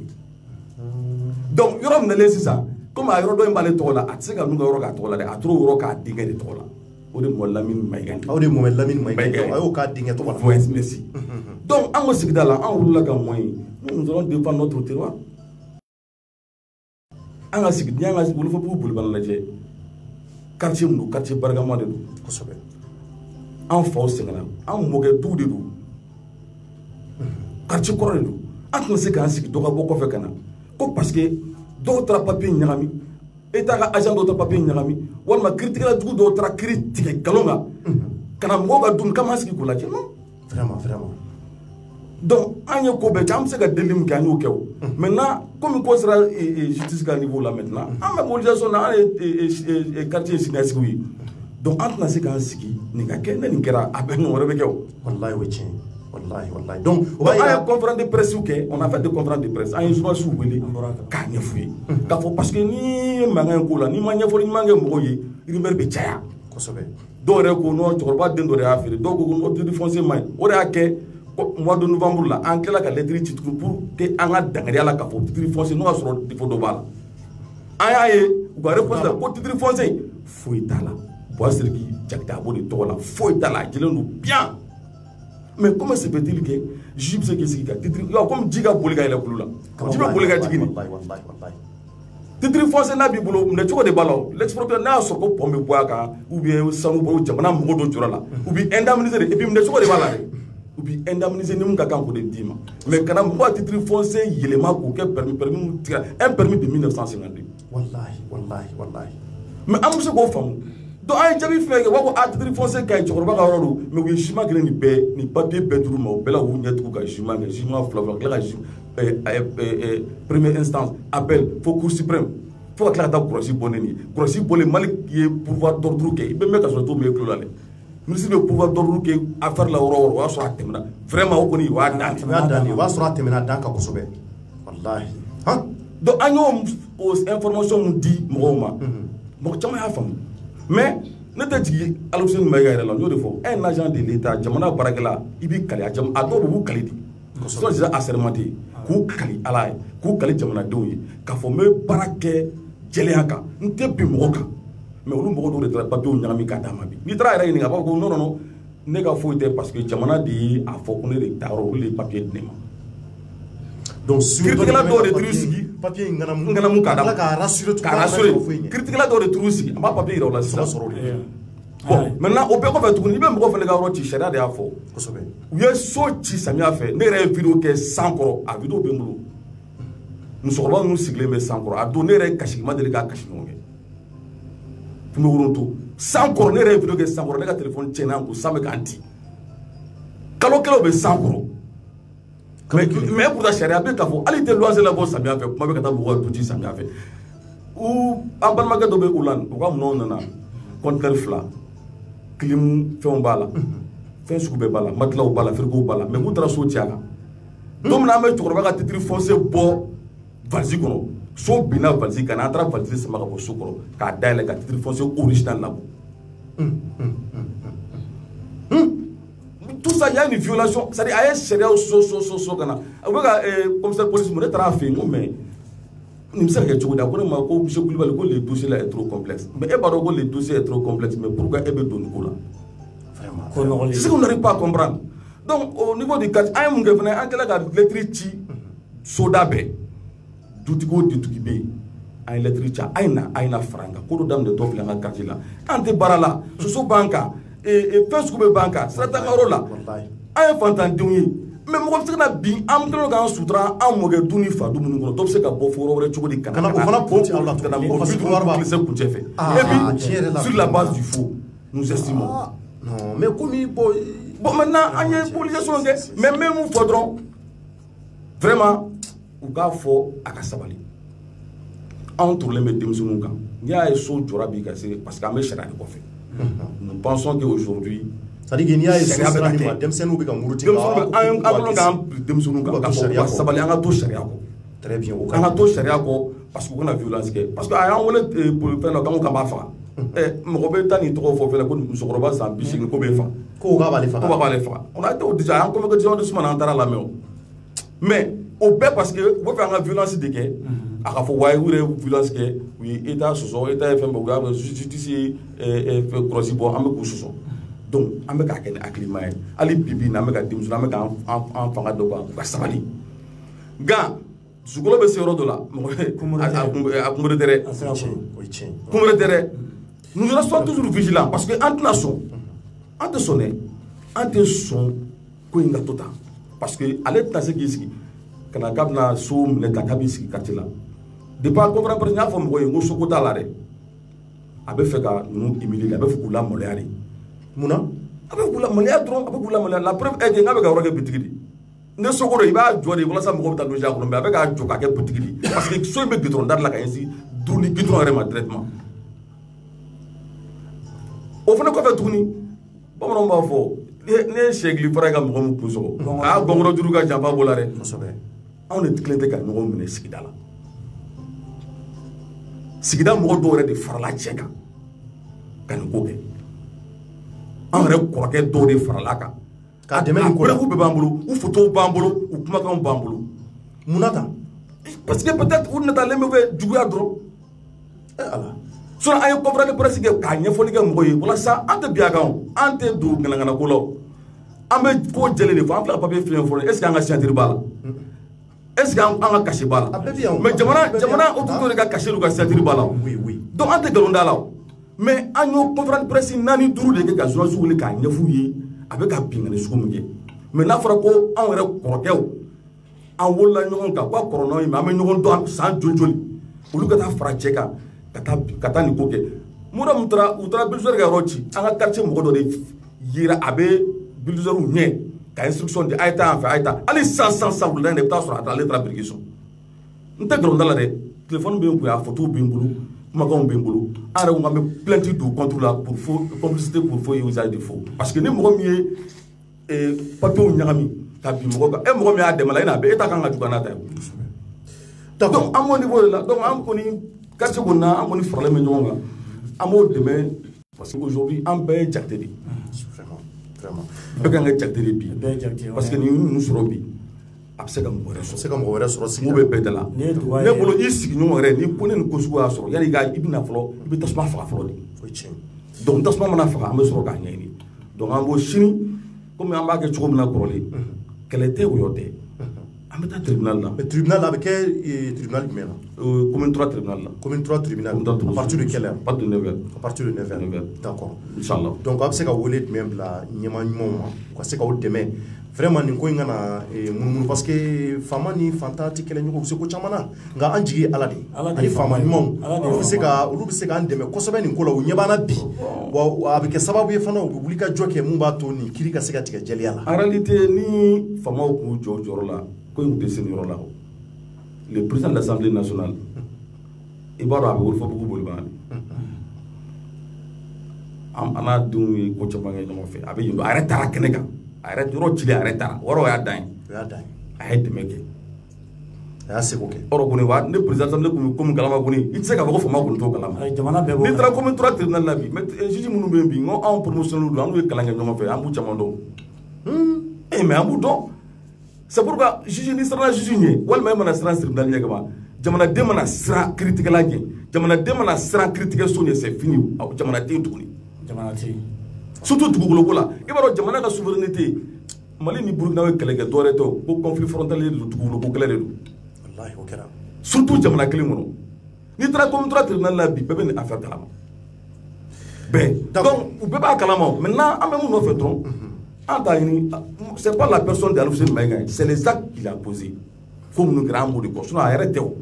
donc yɔrɔ minɛlen sisan comme a yɔrɔ dɔ in b'ale tɔgɔ la a tɛ se ka n'u ka yɔrɔ k'a tɔgɔ la dɛ a t'o yɔrɔ k'a denkɛ de tɔgɔ la o de Mohamɛdi Lamini Mayiga aw de Mohamɛdi Lamini Mayiga a y'o k'a denkɛ tɔgɔ la oui merci donc an ka sigida la an wulila ka mɔn yen nous allons défendre notre terroir an ka sigida n'i y'an ka wolofabugu bolibana lajɛ quartier min don quartier barikama de don kosɛbɛ an faw sɛgɛnna an mɔkɛ duw de don quartier kɔrɔ de don an tɛna se k'an sigi dɔ ka bɔ kɔfɛ ka na ko parce que dɔw taara papier ɲagami e t'a ka agent dɔw taara papier ɲagami walima kiiritigɛla jugu dɔw taara kiiri tigɛ nkalon kan ka na mɔgɔw ka dumuni k'an ma sigi k'o lajɛ non vraiment donc an ye ko bɛɛ kɛ an bɛ se ka deli min kɛ an y'o kɛ o maintenant comme ko sera justice ka niveau la maintenant an bɛ mobilisation na an ye quartier siniɲɛsigiw ye donc an tɛna se k'an sigi nin ka kɛ ne nin kɛra a bɛ ɲɔgɔn wɛrɛ bɛ kɛ o wallahi o ye tiɲɛ wallahi donc an ye conférence de presse kɛ on a fait des conférences de presse an ye journalistes wele k'a ɲɛf'u ye k'a fɔ parce que n'i ye mankan in k'o la n'i ma ɲɛfɔli ɲuman kɛ mɔgɔw ye rumeur bɛ caya kosɛbɛ dɔw yɛrɛ ko non cɛkɔrɔba den dɔ de y'a feere dɔw ko non titre foncier man ɲi o de y'a kɛ mois de novembre la an tilala ka lettre ci tugun pour que an ka dangariya la k'a fɔ titre foncier n'o y'a sɔrɔ défaut dɔ b'a la an y'a ye u ka réponse la ko titre foncier foyi t'a la Sidiki Jakite a b'o de tɔgɔ la foyi t'a la a jɛlen don bien mais comment se fait-il que juge bɛ se k'i sigi ka titre comme ji ka boli ka yɛlɛ kulu la ji bɛ boli ka jigin titre foncier n'a b'i bolo minɛ cogo de b'a la l'expropriateur n'a y'a sɔrɔ ko pɔn bɛ bɔ a kan ou bien sanu bɔ jamana mɔgɔ dɔ jɔra la u bɛ indemniser de et puis minɛ cogo de b'a la dɛ u bɛ indemniser ni mun ka kan k'o de d'i ma mais kana mɔgɔ ka titre foncier yɛlɛma k'o kɛ permis tigɛ un permis de 1952 wallahi mais an bɛ se k'o faamu donc an ye jaabi fɛn kɛ u b'a fɔ a titre foncier ka ɲi cɛkɔrɔba ka yɔrɔ don mais u ye jugement kelen nin bɛɛ ni papier bɛɛ d'u ma o bɛɛ la u ɲɛ tugu ka jugement kɛ jugement fila tila ka première instance appel fo cour suprême fo ka tila ka taa kɔlɔsi bɔ ne nin kɔlɔsi bɔlen Mali ye pouvoir d'ordre kɛ i bɛ mɛn ka sɔrɔ t'o mɛn i tulo la dɛ ministre bɛ pouvoir d'ordre kɛ affaire la yɔrɔ o yɔrɔ o y'a sɔrɔ a tɛmɛna vraiment o kɔni o y'a dan o b'a sɔrɔ a tɛmɛna dan kan kosɛbɛ wallahi donc an y'o information mun di mɔgɔw ma mɔgɔ caman y'a faamu mais ne tɛ jigin Aluseni Mayiga yɛrɛ la n y'o de fɔ un agent de l'État jamana baarakɛla i b'i kali a dɔw bɛ b'u kali de soit déjà assermenté k'u kali Ala ye k'u kali jamanadenw ye k'a fɔ n bɛ baara kɛ jɛlenya kan n tɛ bin mɔgɔ kan mais olu mɔgɔ dɔw de taara papiyew ɲagami k'a d'a ma bi n'i taara yɛrɛ ɲininka a b'a fɔ ko non ne ka foyi tɛ parce que jamana de ye a fɔ ko ne de taa yɔrɔ olu de ye papiye di ne ma donc kiiritigɛla dɔw de t'u sigi papiye ŋanamu k'a d'a ma k'a rassurer kiiritigɛla dɔw de t'u sigi a b'a papiye yira o la sisan bon maintenant o bɛɛ kɔfɛ tuguni i bɛ mɔgɔ fana ka yɔrɔ ci sariya de y'a fɔ u ye so ci samiya fɛ ne yɛrɛ ye vidéo kɛ san kɔrɔ a vidéo bɛ n bolo musokɔrɔba ninnu sigilen bɛ san kɔrɔ a don ne yɛrɛ kasi ma deli k'a kasi ɲɔgɔn kɛ tun bɛ Woroto san kɔrɔ ne yɛrɛ ye vidéo kɛ san kɔrɔ ne ka téléphone tiɲɛna ko san bɛ k'an ci kalo kelen bɛ san kɔrɔ mais pourtant sariya bɛ k'a fɔ hali tɛ luwanse labɔ samiya fɛ kuma bɛ ka taa mɔgɔw du ci samiya fɛ an balimakɛ dɔ bɛ u la u ka minɛnw nana conteneur 2 clim fɛnw b'a la fɛn sugu bɛɛ b'a la matilaw b'a la frigow b'a la mais k'u taara so ci a kan don min na an bɛ cɛkɔrɔba ka titre foncier bɔ valise kɔnɔ so binna valise kan an taara valise sama ka bɔ so kɔrɔ k'a dayɛlɛ ka titre foncier original labɔ tout ça il y a une violation c'est-à-dire a ye sariyaw so ka na u bɛ ka commissaire police mun ne taara a fɛ yen ko mais nin bɛ se ka kɛ cogo di a ko ne ma ko monsieur Kulibali ko le dossier là est trop complexe mais e b'a dɔn ko le dossier est trop complexe mais pourquoi e bɛ don nin ko la c'est ce qu'on n'arrive pas à comprendre donc au niveau du cas an ye mun kɛ fana an kɛlen ka lettre ci soda bɛɛ dutigi o dutigi bɛ yen an ye lettre ci a ye na fara an kan ko dɔ daminɛ tɔ filɛ an ka quartier la an tɛ baara la soso b'an kan fɛn sugu bɛ b'an kan siratakayɔrɔ la an ye fantandenw ye mais mɔgɔ bɛ se ka na bin an kɛlen k'an sutura an mɔkɛ du ni fa du minnu kɔnɔ dɔ bɛ se ka bɔ fo yɔrɔ wɛrɛ cogo di kana o fana kun ci aw la kana mɔgɔ 50 kilise kuncɛ fɛ et puis sur la base du faux nous estimons non mais komi bon maintenant an ye politisation kɛ mais n bɛ mun fɔ dɔrɔn vraiment u k'a fɔ a ka sabali anw turulen bɛ denmisɛnninw kan n'i y'a ye so jɔra bi ka se parce que an bɛ sariya de kɔfɛ nous pensons qu'aujourd'hui c'est-à-dire que n'i y'a ye so sera nin ma denmisɛnninw bɛ ka muruti an bolo k'an denmisɛnninw kan ka fɔ ka sabali an ka to sariya kɔ très bien an ka to sariya kɔ parce que u kana violence kɛ parce que a y'an wele fɛn dɔ k'an ko k'an b'a faga mɔgɔ bɛ taa nin tɔgɔ fɔ fɛn ko musokɔrɔba san 80 ko b'e faga ko k'a b'ale faga ko b'ale faga on a été au déjà an convocation de suma an taara lamɛn o mais o bɛɛ parce que u bɛ fɛ an ka violence de kɛ a ka fɔ waaye u yɛrɛ violence kɛ u ye état sɔsɔ état ye fɛn bɛɛ u y'a justice ye kɔlɔsi bɔ an bɛ k'u sɔsɔ donc an bɛ k'a kɛ ni hakilima ye hali bibi in na an bɛ ka denmisɛnninw an bɛ k'an fanga dɔ ban u ka sabali nka dusukolo bɛ se yɔrɔ dɔ la a kunbere tɛ dɛ kunbere tɛ dɛ nous restons toujours vigilants parce que an tɛna sɔn an tɛ sɔn dɛ an tɛ sɔn ko in ka to tan parce que ale tɛna se k'i sigi ka na k'a bɛna so minɛ ta k'a b'i sigi quartier la depuis a conférence presse n y'a fɔ mɔgɔw ye n ko soko t'a la dɛ a bɛ fɛ ka ninnu humilier a bɛ fɛ k'u lamaloya de munna a bɛ k'u lamaloya dɔrɔn a bɛ k'u lamaloya la preuve est que n k'a bɛ ka yɔrɔ kɛ bitigi de ne soko dɔ i b'a jɔ de walasa mɔgɔw bɛ taa loger a kɔnɔ mais a bɛ k'a jɔ k'a kɛ bitigi de parce que so in bɛ goudron da la ka ɲɛsin duruni goudron yɛrɛ ma directement o fana kɔfɛ tuguni bamananw b'a fɔ ne ye sɛgili fara ka mɔgɔ min kun sɔgɔ a y'a gɔngɔrɔ juru ka janfa b'o la dɛ anw de tilen tɛ ka ɲɔgɔn minɛ sigida la sigida mɔgɔ dɔw yɛrɛ de farala cɛ kan ka nin ko kɛ an yɛrɛ kɔrɔkɛ dɔw de farala kan k'a dɛmɛ nin ko la preuve bɛɛ b'an bolo u photos b'an bolo u kumakanw b'an bolo munna tan parce que peut-être u natalen bɛ fɛ juguya dɔrɔn ala sinon an ye conférence de presse kɛ k'a ɲɛfɔli kɛ mɔgɔw ye walasa an tɛ bin a kan an tɛ don ŋanaŋana ko la ambe ko jele de fo am fla papier filen fo est ce que anga signature bala est ce que anga caché bala mais jamana autour de ka caché lu ka signature bala oui donc ante galonda la mais anyo conférence presse nani duru de ka journaliste wuli ka nyefu yi avec a pingane sumunge mais na fara ko an were korokew an wolla ñogon ka ko korono yi ma ñogon do san joljoli ulu ka ta fara cheka kata ni koke mura mutra bilzor ga rochi an ka quartier mo do de yira abe bilzor ñe ka instruction de ayta en fait ayta ali 100 wala ne ta sur ata lettre application nta gronda la de téléphone be ko ya photo be mbulu magon be mbulu ara ngam plainte du contre la pour faux complicité pour faux et usage de faux parce que ni mo mi e papier ñagami ka bi mo ga e mo mi adema ina be eta kan ga dugana ta donc à mon niveau là donc am ko ni quartier ko na am ko ni problème ñonga amo demain parce que aujourd'hui am be jaktedi vraiment be kan ga jaktedi bi parce que ni nous soro bi abse kam mo reso c'est comme on soro si mo be bedala ne bolo isigi ñonga re ni ko ne ko suwa soro yari ga ibina flo ibi tasma fa flo di donc tasma mana fa am soro ga ñeni donc am bo chini comme on va que tu comme la corole quel était ou yote ameta tribunal là le tribunal là avec tribunal mais là commune 3 tribunal là commune 3 tribunal à partir de quelle heure pas de 9h à partir de 9h d'accord inchallah donc après ka wolé même là nyama nyoma ko se ka o demain vraiment ni ko ngana mun parce que fama ni fantati kele nyugo se ko chamana nga anjigi alade ani fama ni mom ulu se ka andeme ko sobe ni ko la nyabana bi wa avec sababu ye fana o bulika joke mun ba to ni kiri ka se ka tige jeli ala en réalité ni fama ko joro la ko ngi dessin yoro la le président de l'Assemblée nationale ibara abe wol fo bugu bol bani am ana dum ko chamba ngay no fe abe yindo arrêta la kenega arrête ro chile arrêta woro ya dan arrête meke ya se ko ke oro ko ne wa ne président ne ko mun kalama ko ni itse ka ko fama ko to kalama jamana be bo ni tra ko mun tra tribunal la bi mais juge munu be bi ngo en promotion lu anu e kalanga no fe amu chamando mais amu do c'est pourquoi juge ni sera juge ni wal may mana sera tribunal ni gaba jamana de mana sera critique la ni jamana de mana sera critique so ni c'est fini jamana te tukuni jamana te surtout dugukolo ko la i b'a dɔn jamana ka souveraineté Mali ni Burkina ye kɛlɛ kɛ dɔwɛrɛ tɛ ko conflit frontalier de don dugukolo ko kɛlɛ de don wallahi o kɛra surtout jamana kelen kɔnɔ n'i taara comme tora tribunal la bi bɛɛ bɛ nin affaire kalama bɛɛ donc u bɛɛ b'a kalama maintenant an bɛ mun nɔfɛ dɔrɔn an t'a ɲini c'est pas la personne de Alfred Maïga c'est les actes qu'il a posé ko minnu kɛra an b'o de kɔ sinon a yɛrɛ tɛ o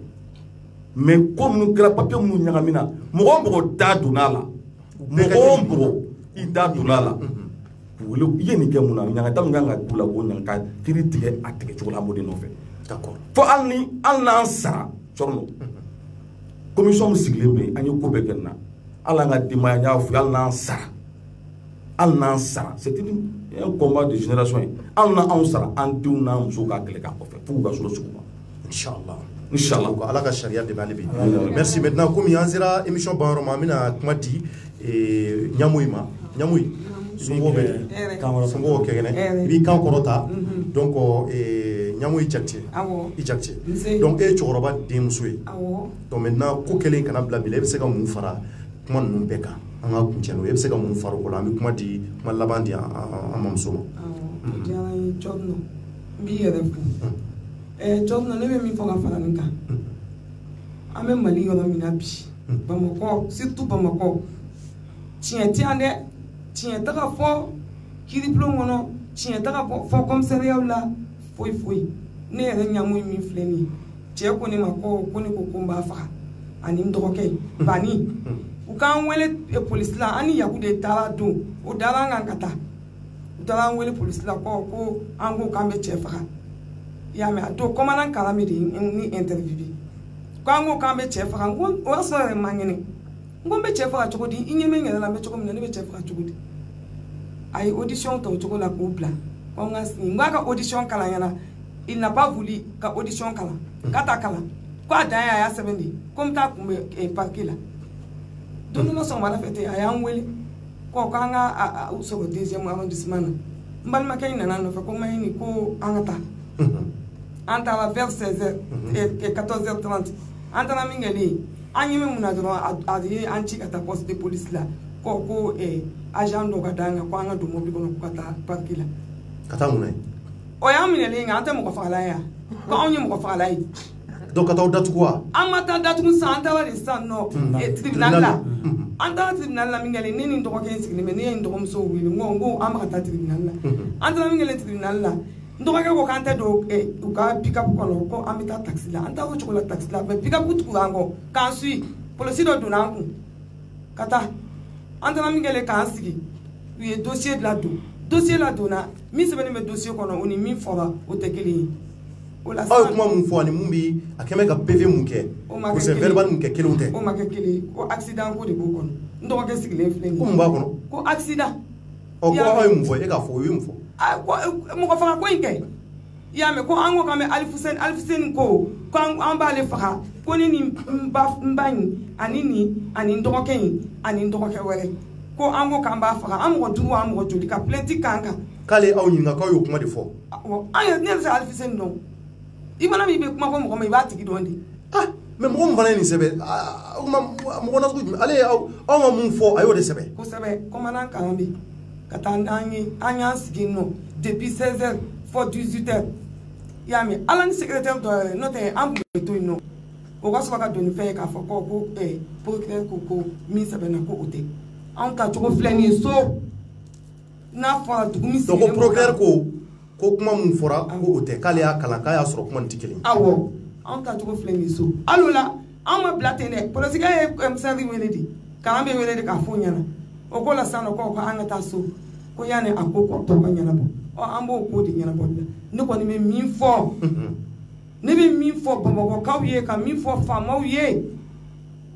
mais ko minnu kɛra papier minnu ɲagami na mɔgɔ o mɔgɔ da donna a la mɔgɔ o mɔgɔ i da donna la wele ye nin kɛ mun na ɲagata min kan ka k'u la k'o ɲagata kiri tigɛ a tigɛ cogo la an b'o de nɔfɛ d'accord fo hali n'an sara sɔrɔ commission min sigilen bɛ an ye ko bɛɛ kɛ nin na hali an ka denbaya n y'a fɔ hali n'an sara c'est un combat de génération ye hali n'anw sara an denw n'an musow ka kɛlɛ k'a kɔfɛ f'u ka sɔrɔ sugu ma inchallah ala ka charia de b'ale bi merci maintenant comme an sera émission banyɔrɔ ma an bɛna kuma di Ɲamoyi ma Ɲamoyi somɔgɔw bɛ kɛnɛ i b'i kan kɔrɔta donc Ɲamoyi Jakite i Jakite donc e ye cɛkɔrɔba denmuso ye donc maintenant ko kelen kana bila bi la e bɛ se ka mun fara kuma ninnu bɛɛ kan an ka kuncɛ n'o e bɛ se ka mun fara o ko la an bɛ kuma laban di an mamuso ma diyara n ye Cɔdinɔ n b'i yɛrɛ fo Cɔdinɔ ne bɛ min fɔ ka fara nin kan an bɛ Mali yɔrɔ min na bi Bamakɔ surtout Bamakɔ tiɲɛ tɛ yan dɛ tiɲɛ tɛ ka fɔ kiribulon kɔnɔ tiɲɛ tɛ ka fɔ commissariat la foyi foyi ne yɛrɛ Ɲamoyi min filɛ nin ye cɛ ko ne ma ko ne ko n b'a faga ani n dɔgɔkɛ bani u k'an wele polisi la an ni Yaku de taara don o dara an kan ka taa u taara an wele polisi la ko an ko k'an bɛ cɛ faga i y'a mɛn a don commandant Karami de ni interview ko an ko k'an bɛ cɛ faga n ko o y'a sɔrɔ yɛrɛ man kɛnɛ n ko n bɛ cɛ faga cogo di i ɲɛ bɛ n yɛrɛ la n bɛ cogo min na ne bɛ cɛ faga cogo di a ye audition ta o cogo la k'o bila ko n ka sigi n k'a ka audition kalan ɲɛna il n'a pas voulu ka audition kalan k'a ta kalan ko a dan ye a y'a sɛbɛn de ko n t'a kunbɛ parquet la don dɔ sɔgɔmada fɛ ten a y'an wele ko k'an ka sɔrɔ deuxième arrondissement na n balimakɛ in nana n nɔfɛ ko Mayini ko an ka taa an taara vers 16h 14h30 an taara min kɛlen an ɲɛ min mun na dɔrɔn a ye an ci ka taa poste de police la ko agent dɔ ka d'an kan ko an ka don mobili kɔnɔ ko ka taa parquet la Katamune. Oyamine ante mo ko fala ya. Ko onye mo ko fala yi. Donc kata datu quoi? Amata datu santa wali sanno e tribunal la. Anta tribunal la mingale nini ndoko ke signi me ni ndoko mso wi ngo amata tribunal la. Anta mingale tribunal la. Ndoko ke ko kante do uka pick up ko amita taxi la. Anta ko chokola taxi la me pick up ku ango kan sui police do dunanku. Kata anta mingale kan sigi. Wi dossier de la do. Dossier la dona mi se bene me dossier kono oni mi fora o tekeli. Aw kuma mun fɔ ani mun bi a kɛmɛ ka PV mun kɛ procès verbal mun kɛ kelenw tɛ. O ma kɛ kelen ko accident ko de b'o kɔnɔ n dɔgɔkɛ sigilen filɛ nin ye. Ko mun b'a kɔnɔ. Ko accident. Ɔ ko aw ye mun fɔ e k'a fɔ o ye mun fɔ. Mɔgɔ faga ko in kɛ i y'a mɛn ko an ko k'an bɛ Alifuseni ko an b'ale faga ko ne ni n ba in ani n dɔgɔkɛ in ani n dɔgɔkɛ wɛrɛ ko an ko k'an b'a faga an mɔgɔ duuru an mɔgɔ joli ka plainte k'an kan. K'ale aw ɲininka k'aw y'o kuma de fɔ. An ye ne yɛrɛ sɛ Alifuseni dɔn. I mana min bɛ kuma fɔ mɔgɔ ma i b'a tigi dɔn de. Mais mɔgɔ min fana ye nin sɛbɛn mɔgɔ nasugu jumɛn ale aw ma mun fɔ a y'o de sɛbɛn. Kosɛbɛ commandant kalan bɛ ka taa n'an ye an y'an sigi yen nɔ depuis 16h fɔ 18h i y'a mɛn ala ni secrétaire dɔ yɛrɛ n'o tɛ an tun bɛ to yen nɔ o ka sɔrɔ ka don ni fɛn ye k'a fɔ ko procureur ko min sɛbɛnna ko o tɛ anw ta cogo filɛ nin ye so n'a fɔra dugu min sigilen. Donc ko procureur ko kuma mun fɔra ko o tɛ k'ale y'a kalan k'a y'a sɔrɔ kuma nin tɛ kelen. Awɔ anw ta cogo filɛ nin ye so hali o la anw ma bila ten dɛ polisikɛ ye komisɛri wele de k'an bɛ wele de k'a fɔ ɲɛna o ko la sisan nɔ ko an ka taa so ko yanni a ko tɔ ka ɲɛnabɔ an b'o ko de ɲɛnabɔ la ne kɔni bɛ min fɔ ne bɛ min fɔ bamakɔkaw ye ka min fɔ faamaw ye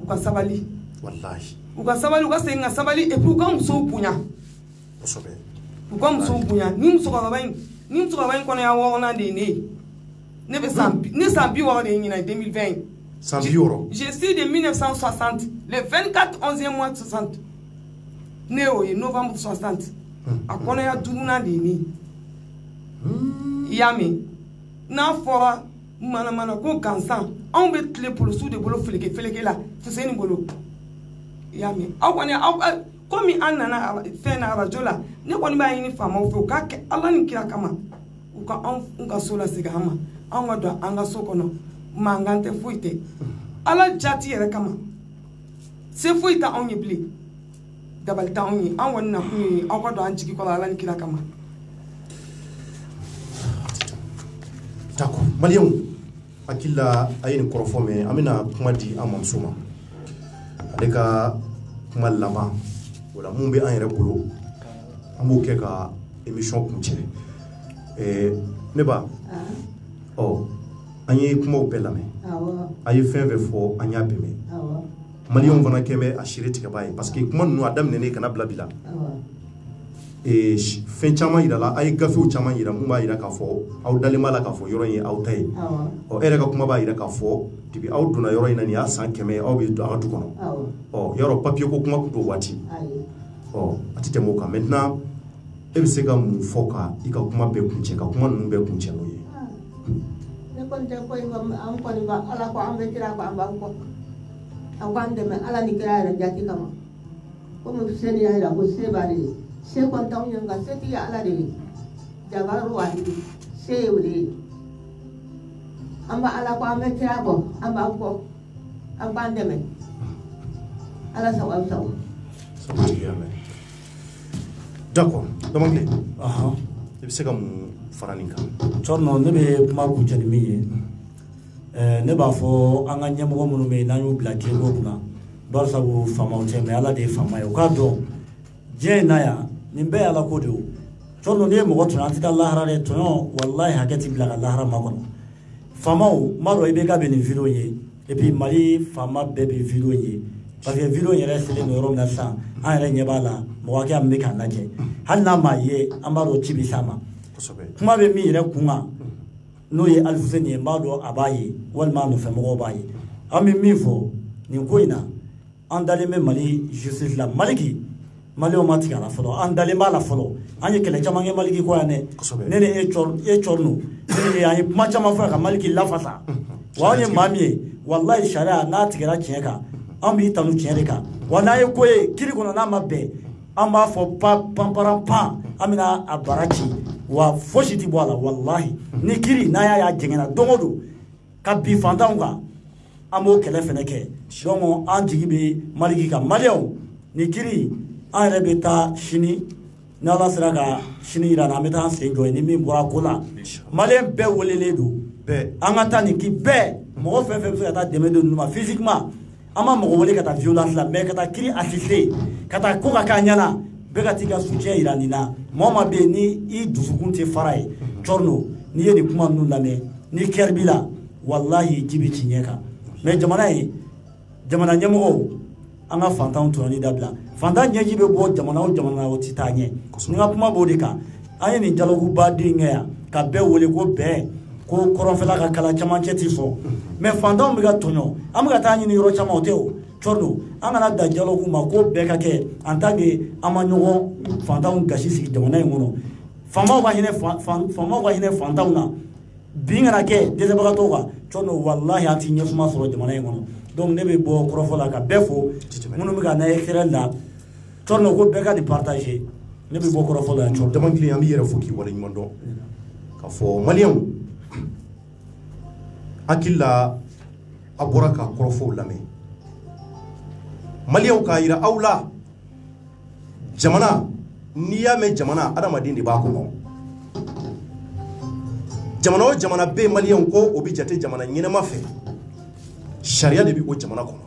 u ka sabali. Walahi. U ka sabali u ka segin ka sabali et puis u ka musow bonya. Kosɛbɛ. U ka musow bonya ni musokɔrɔba in kɔnɔya 6 de ye ne ye ne bɛ san 60 de ye ɲinan 2020. San 60. Je suis de 1960 le 24 11e mois 60 ne y'o ye novembre 60 a kɔnɔya 5 de ye ne ye i y'a mɛn n'a fɔra manamana ko gansan anw bɛ tile polisiw de bolo feleke la Fuseni bolo i y'a mɛn aw kɔni komi an nana fɛn na arajo la ne kɔni b'a ɲini faamaw fɛ u k'a kɛ ala ni kira kama u ka anw ka so lasegin an ma anw ka don an ka so kɔnɔ mankan tɛ foyi tɛ ala jati yɛrɛ kama se foyi tɛ anw ye bilen dabali tɛ anw ye an kɔni nakun ye aw ka don an jigi kɔrɔ ala ni kira kama. D'accord maliyɛnw hakili la a ye nin kɔrɔfɔ mɛn an bɛna kuma di an mamuso ma ale ka kuma laban o la mun bɛ an yɛrɛ bolo an b'o kɛ ka émission kuncɛ ne ba an ye kumaw bɛɛ lamɛn a ye fɛn fɛn fɔ an y'a bɛɛ mɛn maliyɛnw fana kɛ bɛ a seere tigɛbaa ye parce que kuma ninnu a daminɛnen kana bila bi la fɛn caman yira la a ye gafew caman yira mun b'a yira k'a fɔ aw dalen b'a la k'a fɔ yɔrɔ in ye aw ta ye e yɛrɛ ka kuma b'a yira k'a fɔ depuis aw donna yɔrɔ in na nin y'a san 100 aw bɛ aw ka du kɔnɔ yɔrɔ papier ko kuma tun t'o waati a tɛ tɛmɛ o kan maintenant e bɛ se ka mun fɔ ka i ka kuma bɛɛ kuncɛ ka kuma ninnu bɛɛ kuncɛ n'o ye. Ne kɔni tɛ foyi fɔ an kɔni ba ala ko an bɛ kira ko an b'an kɔ aw k'an dɛmɛ ala ni kira yɛrɛ jati kama komi Fuseni y'a jira ko se b'ale ye se kɔni t'anw ye nka se tɛ ala de ye jabaru wahidi se ye o de ye an bɛ ala ko an bɛ kira kɔ an b'an kɔ an b'an dɛmɛ ala sago aw sago. D'accord Damankile i bɛ se ka mun fara nin kan. Cɔrɔnɔ ne bɛ kuma kuncɛ ni min ye ne b'a fɔ an ka ɲɛmɔgɔ minnu bɛ yen n'an y'u bila kilenko kunna bari sabu faamaw tɛ mais ala de ye faama ye u k'a dɔn diɲɛ in na yan nin bɛɛ ye ala ko de ye cɔrɔnɔ n'i ye mɔgɔ tɔɲɔ an tɛ taa lahara dɛ tɔɲɔ walahi hakɛ t'i bila ka lahara makɔnɔ faamaw n b'a dɔn i bɛ ka bɛ nin video ye et puis Mali faama bɛɛ bɛ video ye parce que video yɛrɛ selen don yɔrɔ min na sisan an yɛrɛ ɲɛ b'a la mɔgɔ hakɛya min bɛ k'a lajɛ hali n'a m'a ye an b'a dɔn ci bɛ s'a ma kuma bɛ min yɛrɛ kun kan n'o ye Alifuseni ye n b'a dɔn a b'a ye walima a nɔfɛmɔgɔw b'a ye an bɛ min fɔ nin ko in na an dalen bɛ Mali justice la Maliki Maliyɛnw ma tigɛ a la fɔlɔ an dalen b'a la fɔlɔ an ye kɛlɛ caman kɛ Maliki kɔ yan dɛ ne ni e Cɔrɔnɔ an ye kuma caman fɔ ka Maliki lafasa wa an ye maa min ye walayi sariya n'a tigɛra tiɲɛ kan an b'i tanu tiɲɛ de kan wa n'a ye ko ye kiri kɔnɔ n'a ma bɛn an b'a fɔ panparan pan an bɛna a bara ci wa fosi ti bɔ a la wallahi ni kiri n'a y'a jɛngɛnna don o don ka bi fantanw kan an b'o kɛlɛ fɛnɛ kɛ donc an jigi bɛ Maliki kan maliyɛnw ni kiri an yɛrɛ bɛ taa sini ni Ala sera ka sini yira na an bɛ taa an sen jɔ ni min bɔra ko la maliyɛn bɛɛ welelen don an ka taa nin ki bɛɛ mɔgɔ fɛn fɛn bɛ se ka taa dɛmɛ don ninnu ma physiquement an ma mɔgɔ wele ka taa violence la mais ka taa kiri assister ka taa ko ka k'a ɲɛna bɛɛ ka t'i ka soutien yira nin na mɔgɔ ma bɛ yen ni i dusukun tɛ fara ye Thierno n'i ye nin kuma ninnu lamɛn ni kɛri b'i la wallahi ji bɛ ci ɲɛ kan mais jamana ɲɛmɔgɔw an ka fantanw tɔrɔni dabila fantan ɲɛji bɛ bɔ jamana o jamana o tɛ taa ɲɛ ni ka kuma b'o de kan an ye nin dialogue baden kɛ yan ka bɛɛ wele ko bɛn ko kɔrɔnfɛla ka kala camancɛ ti fɔ mais fantanw bɛ ka tɔɲɔ an bɛ ka taa ɲini yɔrɔ caman o tɛ o Thierno an kana da dialogue ma ko bɛɛ ka kɛ en tant que an ma ɲɔgɔn fantanw gasi sigi jamana in kɔnɔ faamaw ka hinɛ fantanw na bin kana kɛ dɛsɛbagatɔw kan Thierno wallahi an ti ɲɛsuma sɔrɔ jamana in kɔnɔ donc ne bɛ bɔ kɔrɔfɔ la ka bɛɛ fo minnu bɛ ka na éclairage la Thierno ko bɛɛ ka nin partager ne bɛ bɔ kɔrɔfɔ la Thierno dama kelen an b'i yɛrɛ fo k'i waleɲuman dɔn ka fɔ maliyɛnw hakili la a bɔra ka kɔrɔfɔw lamɛn maliyɛnw k'a yira aw la jamana n'i y'a mɛn jamana adamaden de b'a kɔnɔ jamana o jamana bɛ maliyɛnw ko o bɛ jate jamana ɲɛnama fɛ sariya de bɛ o jamana kɔnɔ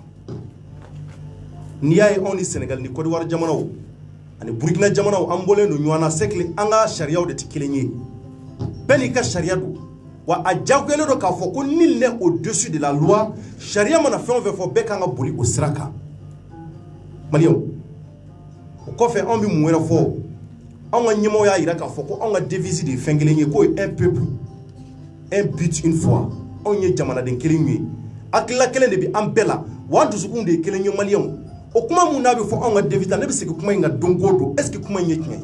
n'i y'a ye anw ni Senegal ni Côte d'Ivoire jamanaw ani Burkina jamanaw an bɔlen don ɲɔgɔn na c'est que an ka sariyaw de tɛ kelen ye bɛɛ n'i ka sariya don wa a jagoyalen don k'a fɔ ko nul n'est au-dessus de la loi sariya mana fɛn o fɛn fɔ bɛɛ kan ka boli o sira kan maliyɛnw o kɔfɛ anw bɛ mun wɛrɛ fɔ anw ka ɲɛmɔgɔw y'a jira k'a fɔ ko anw ka devise de ye fɛn kelen ye k'o ye un peuple un but une foi anw ye jamanaden kelen ye hakilila kelen de bɛ an bɛɛ la wa an dusukun de ye kelen ye maliyɛnw o kuma mun n'a bɛ fɔ anw ka devise la ne bɛ segin kuma in kan don o don est ce que kuma in ye tiɲɛ ye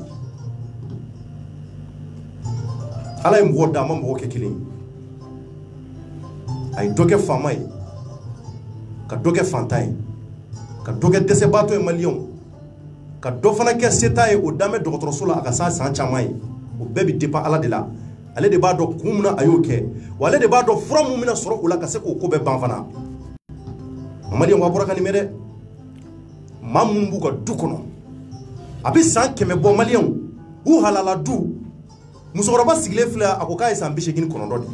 Ala ye mɔgɔ da a ma mɔgɔ kɛ kelen ye a ye dɔ kɛ faama ye ka dɔ kɛ fantan ye ka dɔ kɛ dɛsɛbaatɔ ye maliyɛnw ka dɔ fana kɛ seta ye o danbɛ dɔgɔtɔrɔso la a ka s'a san caman ye o bɛɛ bɛ dépend Ala de la ale de b'a dɔn kun min na a y'o kɛ wa ale de b'a dɔn fura mun bɛna sɔrɔ o la ka se k'o ko bɛɛ ban fana maliyɛnw wa bɔra ka nin mɛn dɛ maa minnu b'u ka du kɔnɔ a bɛ san 100 bɔ maliyɛnw u halala du musokɔrɔba sigilen filɛ a ko k'a ye san 89 de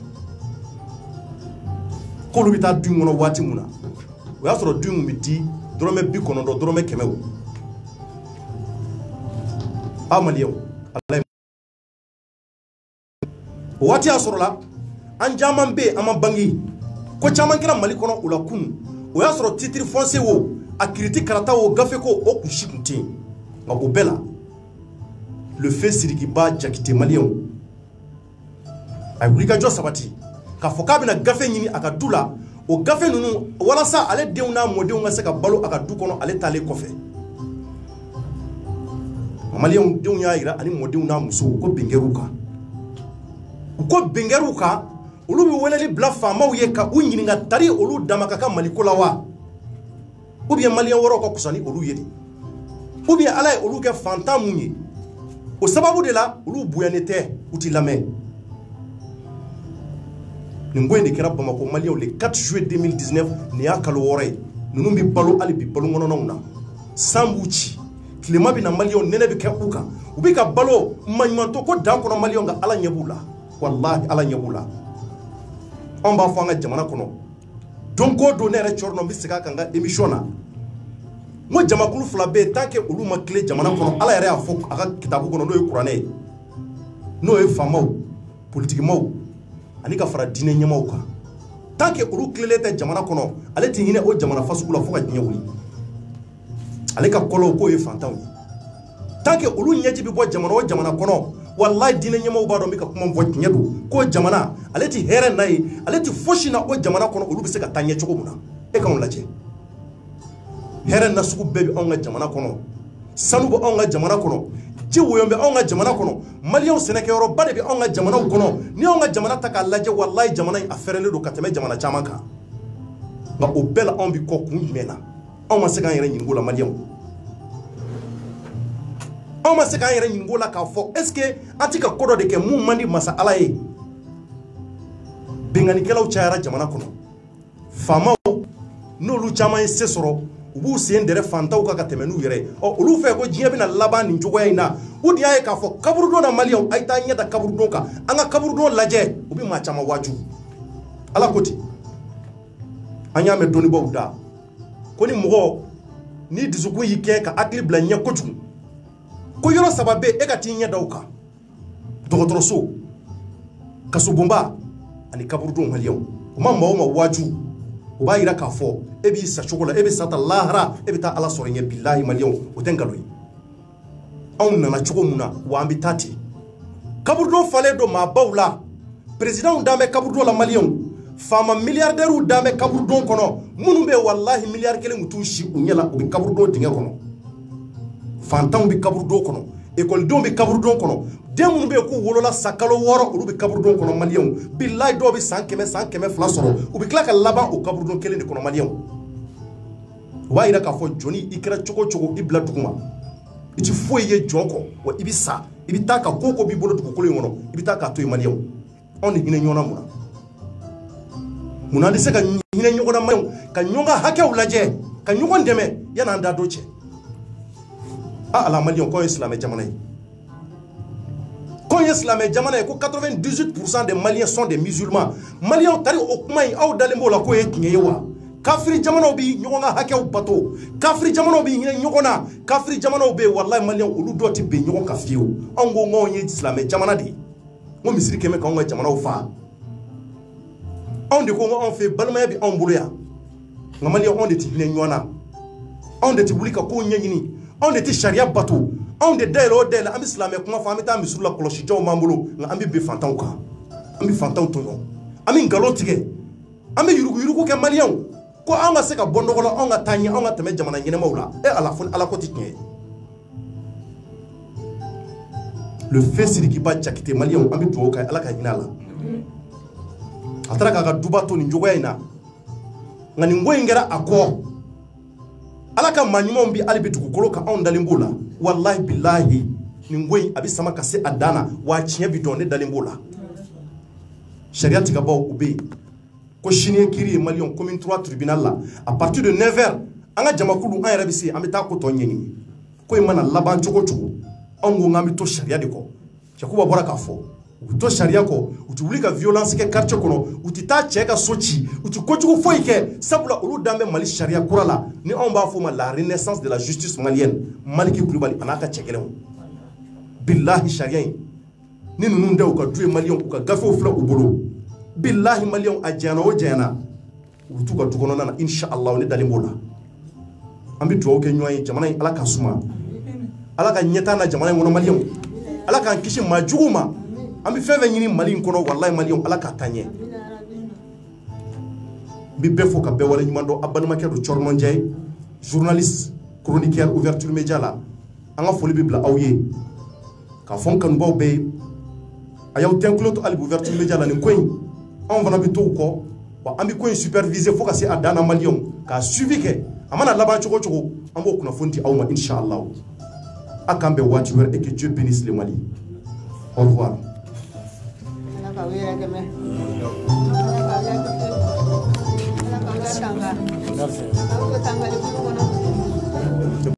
k'olu bɛ taa du in kɔnɔ waati mun na o y'a sɔrɔ du in bɛ di dɔrɔmɛ 90 dɔrɔmɛ 100 a maliyɛnw o waati y'a sɔrɔ la an caman bɛ yen an ma bange ko caman kɛra Mali kɔnɔ o la kunun o y'a sɔrɔ titre foncier wo a kiriti karata wo gafe ko o kun si kun tɛ yen nka o bɛɛ la le fait Sidikiba Jakite maliyɛnw a ye wulikajɔ sabati k'a fɔ k'a bɛna gafe ɲini a ka du la o gafe ninnu walasa ale denw n'a mɔdenw ka se ka balo a ka du kɔnɔ ale taalen kɔfɛ maliyɛnw denw y'a jira ani mɔdenw n'a musow ko bin kɛr'u kan u ko bin kɛr'u kan olu bɛ weleli bila faamaw ye ka u ɲininka tari olu dama ka kan Maliko la wa ou bien maliyɛn wɛrɛw ka kusa ni olu ye de ou bien Ala ye olu kɛ fantan mun ye o sababu de la olu bonyalen tɛ u tɛ lamɛn nin ko in de kɛra Bamako maliyɛnw le 4 juillet 2019 nin y'a kalo 6 ye ninnu bɛ balo hali bi balo kɔnɔnaw na san b'u ci tilema bɛ na maliyɛnw nɛnɛ bɛ kɛ u kan u bɛ ka balo maɲumantɔ ko dan kɔnɔ maliyɛnw nka Ala ɲɛ b'u la wallahi Ala ɲɛ b'u la anw b'a fɔ an ka jamana kɔnɔ don o don ne yɛrɛ Thierno bɛ segin a kan n ka émission na n ko jamakulu fila bɛ yen tant que olu ma tile jamana kɔnɔ Ala yɛrɛ y'a fɔ a ka kitabu kɔnɔ n'o ye kuranɛ ye n'o ye faamaw politikimaw ani ka fara diinɛ ɲɛmaaw kan tant que olu tilelen tɛ jamana kɔnɔ ale tɛ hinɛ o jamana fasugu la fo ka diɲɛ wuli ale ka kɔlɔw k'o ye fantanw ye tant que olu ɲɛji bɛ bɔ jamana o jamana kɔnɔ wallahi diinɛ ɲɛmaaw b'a dɔn bɛ ka kuma fɔ tiɲɛ don k'o jamana ale tɛ hɛrɛ n'a ye ale tɛ fosi na o jamana kɔnɔ olu bɛ se ka taa ɲɛ cogo min na e k'anw lajɛ hɛrɛ nasugu bɛɛ bɛ anw ka jamana kɔnɔ sanu bɛ anw ka jamana kɔnɔ ji woyon bɛ anw ka jamana kɔnɔ maliyɛnw sɛnɛkɛyɔrɔba de bɛ anw ka jamanaw kɔnɔ ni anw ka jamana ta k'a lajɛ wallahi jamana in a fɛrɛlen don ka tɛmɛ jamana caman kan nka o bɛɛ la anw bɛ kɔ kun jumɛn na anw ma se k'an yɛrɛ ɲininka o la maliyɛnw on ma se kan yɛrɛ ɲininko la k'a fɔ est ce que an tɛ ka ko dɔ de kɛ mun man di masa ala ye benganikɛlaw cayara jamana kɔnɔ faamaw n'olu caman ye se sɔrɔ u b'u sen dɛrɛ fantaw kan ka tɛmɛ n'u yɛrɛ olu fɛ ko diɲɛ bɛna laban nin cogoya in na u de y'a ye k'a fɔ kaburudon na maliyɛnw a ye taa ɲɛ da kaburudon kan an ka kaburudon lajɛ u bɛ maa caman waaju ala ko ten an y'a mɛn dɔnnibaaw da ko ni mɔgɔ ni dusukun y'i kɛ ka hakili bila ɲɛ kojugu ko yɔrɔ saba bɛ e ka t'i ɲɛ da o kan dɔgɔtɔrɔso kasobonba ani kaburudon maliyɛnw u ma maa o maa waaju o b'a yira k'a fɔ e b'i sa cogo la e bɛ sata lahara e bɛ taa ala sɔrɔ ɲɛ bilahi maliyɛnw o tɛ nkalon ye anw nana cogo min na wa an bɛ taa ten kaburudon falen don maabaw la présidentw dan bɛ kaburudon la maliyɛnw faama milliardaires dan bɛ kaburudon kɔnɔ minnu bɛ walahi miliyari kelen t'u si u ɲɛ la u bɛ kaburudon dingɛ kɔnɔ fantanw bɛ kaburudon kɔnɔ ekɔlidenw bɛ kaburudon kɔnɔ den minnu bɛ yen k'u wolola san kalo 6 olu bɛ kaburudon kɔnɔ maliyɛnw bilahi dɔw bɛ san 100 san 200 sɔrɔ u bɛ tila ka laban o kaburudon kelen de kɔnɔ maliyɛnw o b'a yira k'a fɔ jɔnni i kɛra cogo o cogo i bila dugu ma i ti foyi ye jɔn kɔ wa i bɛ sa i bɛ taa ka ko o ko b'i bolo dugukolo in kɔnɔ i bɛ taa k'a to yen maliyɛnw anw de hinɛ ɲɔgɔn na mun na munna an tɛ se ka hinɛ ɲɔgɔn na maliyɛnw ka ɲɔgɔn ka hakɛw lajɛ ka ɲɔgɔn dɛmɛ yan'an da don cɛ ala maliyɛnw k'anw ye silamɛ jamana ye k'anw ye silamɛ jamana ye ko 98% des maliens sont des musulmans maliyɛnw tari o kuma in aw dalen b'o la k'o ye tiɲɛ ye wa kafiri jamanaw bi ɲɔgɔn ka hakɛw bato kafiri jamanaw bi hinɛ ɲɔgɔn na kafiri jamanaw bɛ wallahi maliyɛnw olu dɔw tɛ bɛn ɲɔgɔn kan fiyewu anw ko k'anw ye silamɛ jamana de ye ko misiri kɛmɛ k'anw ka jamanaw fa anw de ko anw fɛ balimaya bɛ anw bolo yan nka maliyɛnw anw de tɛ hinɛ ɲɔgɔn na anw de tɛ wuli ka kow ɲɛɲini anw de tɛ sariya bato anw de dayɛlɛ o dayɛlɛ an bɛ silamɛ kuma fɔ an bɛ taa misiriw la kɔlɔsi jɔnw b'an bolo nka an bɛ bin fantanw kan an bɛ fantanw tɔɲɔ an bɛ nkalon tigɛ an bɛ yuruguyurugu kɛ maliyɛnw ko an ka se ka bɔ nɔgɔ la anw ka taa ɲɛ anw ka tɛmɛ jamana ɲɛnɛmaw la ala fɔ ala ko tɛ tiɲɛ ye le fait Sidikiba Jakite maliyɛnw an bɛ dugawu kɛ ala ka hinɛ a la a taara k'a ka duba to nin cogoya in na nka nin ko in kɛra a kɔ ala ka maa ɲumanw bɛ hali bi dugukolo kan anw dalen b'o la wallahi billahi nin ko in a bɛ sama ka se a dan na wa tiɲɛ bi dɔn ne dalen b'o la sariya tigabaaw u bɛ yen ko sini ye kiri ye maliyɛnw commune 3 tribunal la à partir de 9h an ka jamakulu an yɛrɛ bɛ se an bɛ taa ko tɔ ɲɛɲini ko in mana laban cogo cogo anw ko k'an bɛ to sariya de kɔ Yakuba bɔra k'a fɔ u to sariya kɔ u ti wuli ka violence kɛ quartier kɔnɔ u ti taa cɛ ka so ci u ti kojugu foyi kɛ sabula olu dan bɛ Mali sariya kura la ni anw b'a fɔ ma la renaissance de la justice malienne Maliki Kulibali a n'a ka cɛkɛlɛnw billahi sariya in ni ninnu da u ka du ye maliyɛnw u ka gafew filɛ u bolo billahi maliyɛnw a janyana o janyana u bɛ t'u ka du kɔnɔna na inshallah ne dalen b'o la an bɛ dugawu kɛ ɲɔgɔn ye jamana in ala ka suma ala ka ɲɛtaa na jamana in kɔnɔ maliyɛnw ala k'an kisi maa juguw ma an bɛ fɛn fɛn ɲini Mali in kɔnɔ wallahi maliyɛnw ala k'a taa ɲɛ n bɛ bɛɛ fo ka bɛɛ wale ɲuman dɔn a balimakɛ don Cɔriman Ndiaye journaliste chroniqueur ouverture média la an ka foli bɛ bila aw ye k'a fɔ n kanubaw bɛɛ ye a y'aw tɛnkulo to hali ouverture média la nin ko in anw fana bɛ to u kɔ wa an bɛ ko in superviser fo ka se a dan na maliyɛnw k'a suivi kɛ a mana laban cogo cogo an b'o kunnafoni di aw ma inshallah a k'an bɛn waati wɛrɛ et que Dieu bénisse le Mali au revoir. Gracias.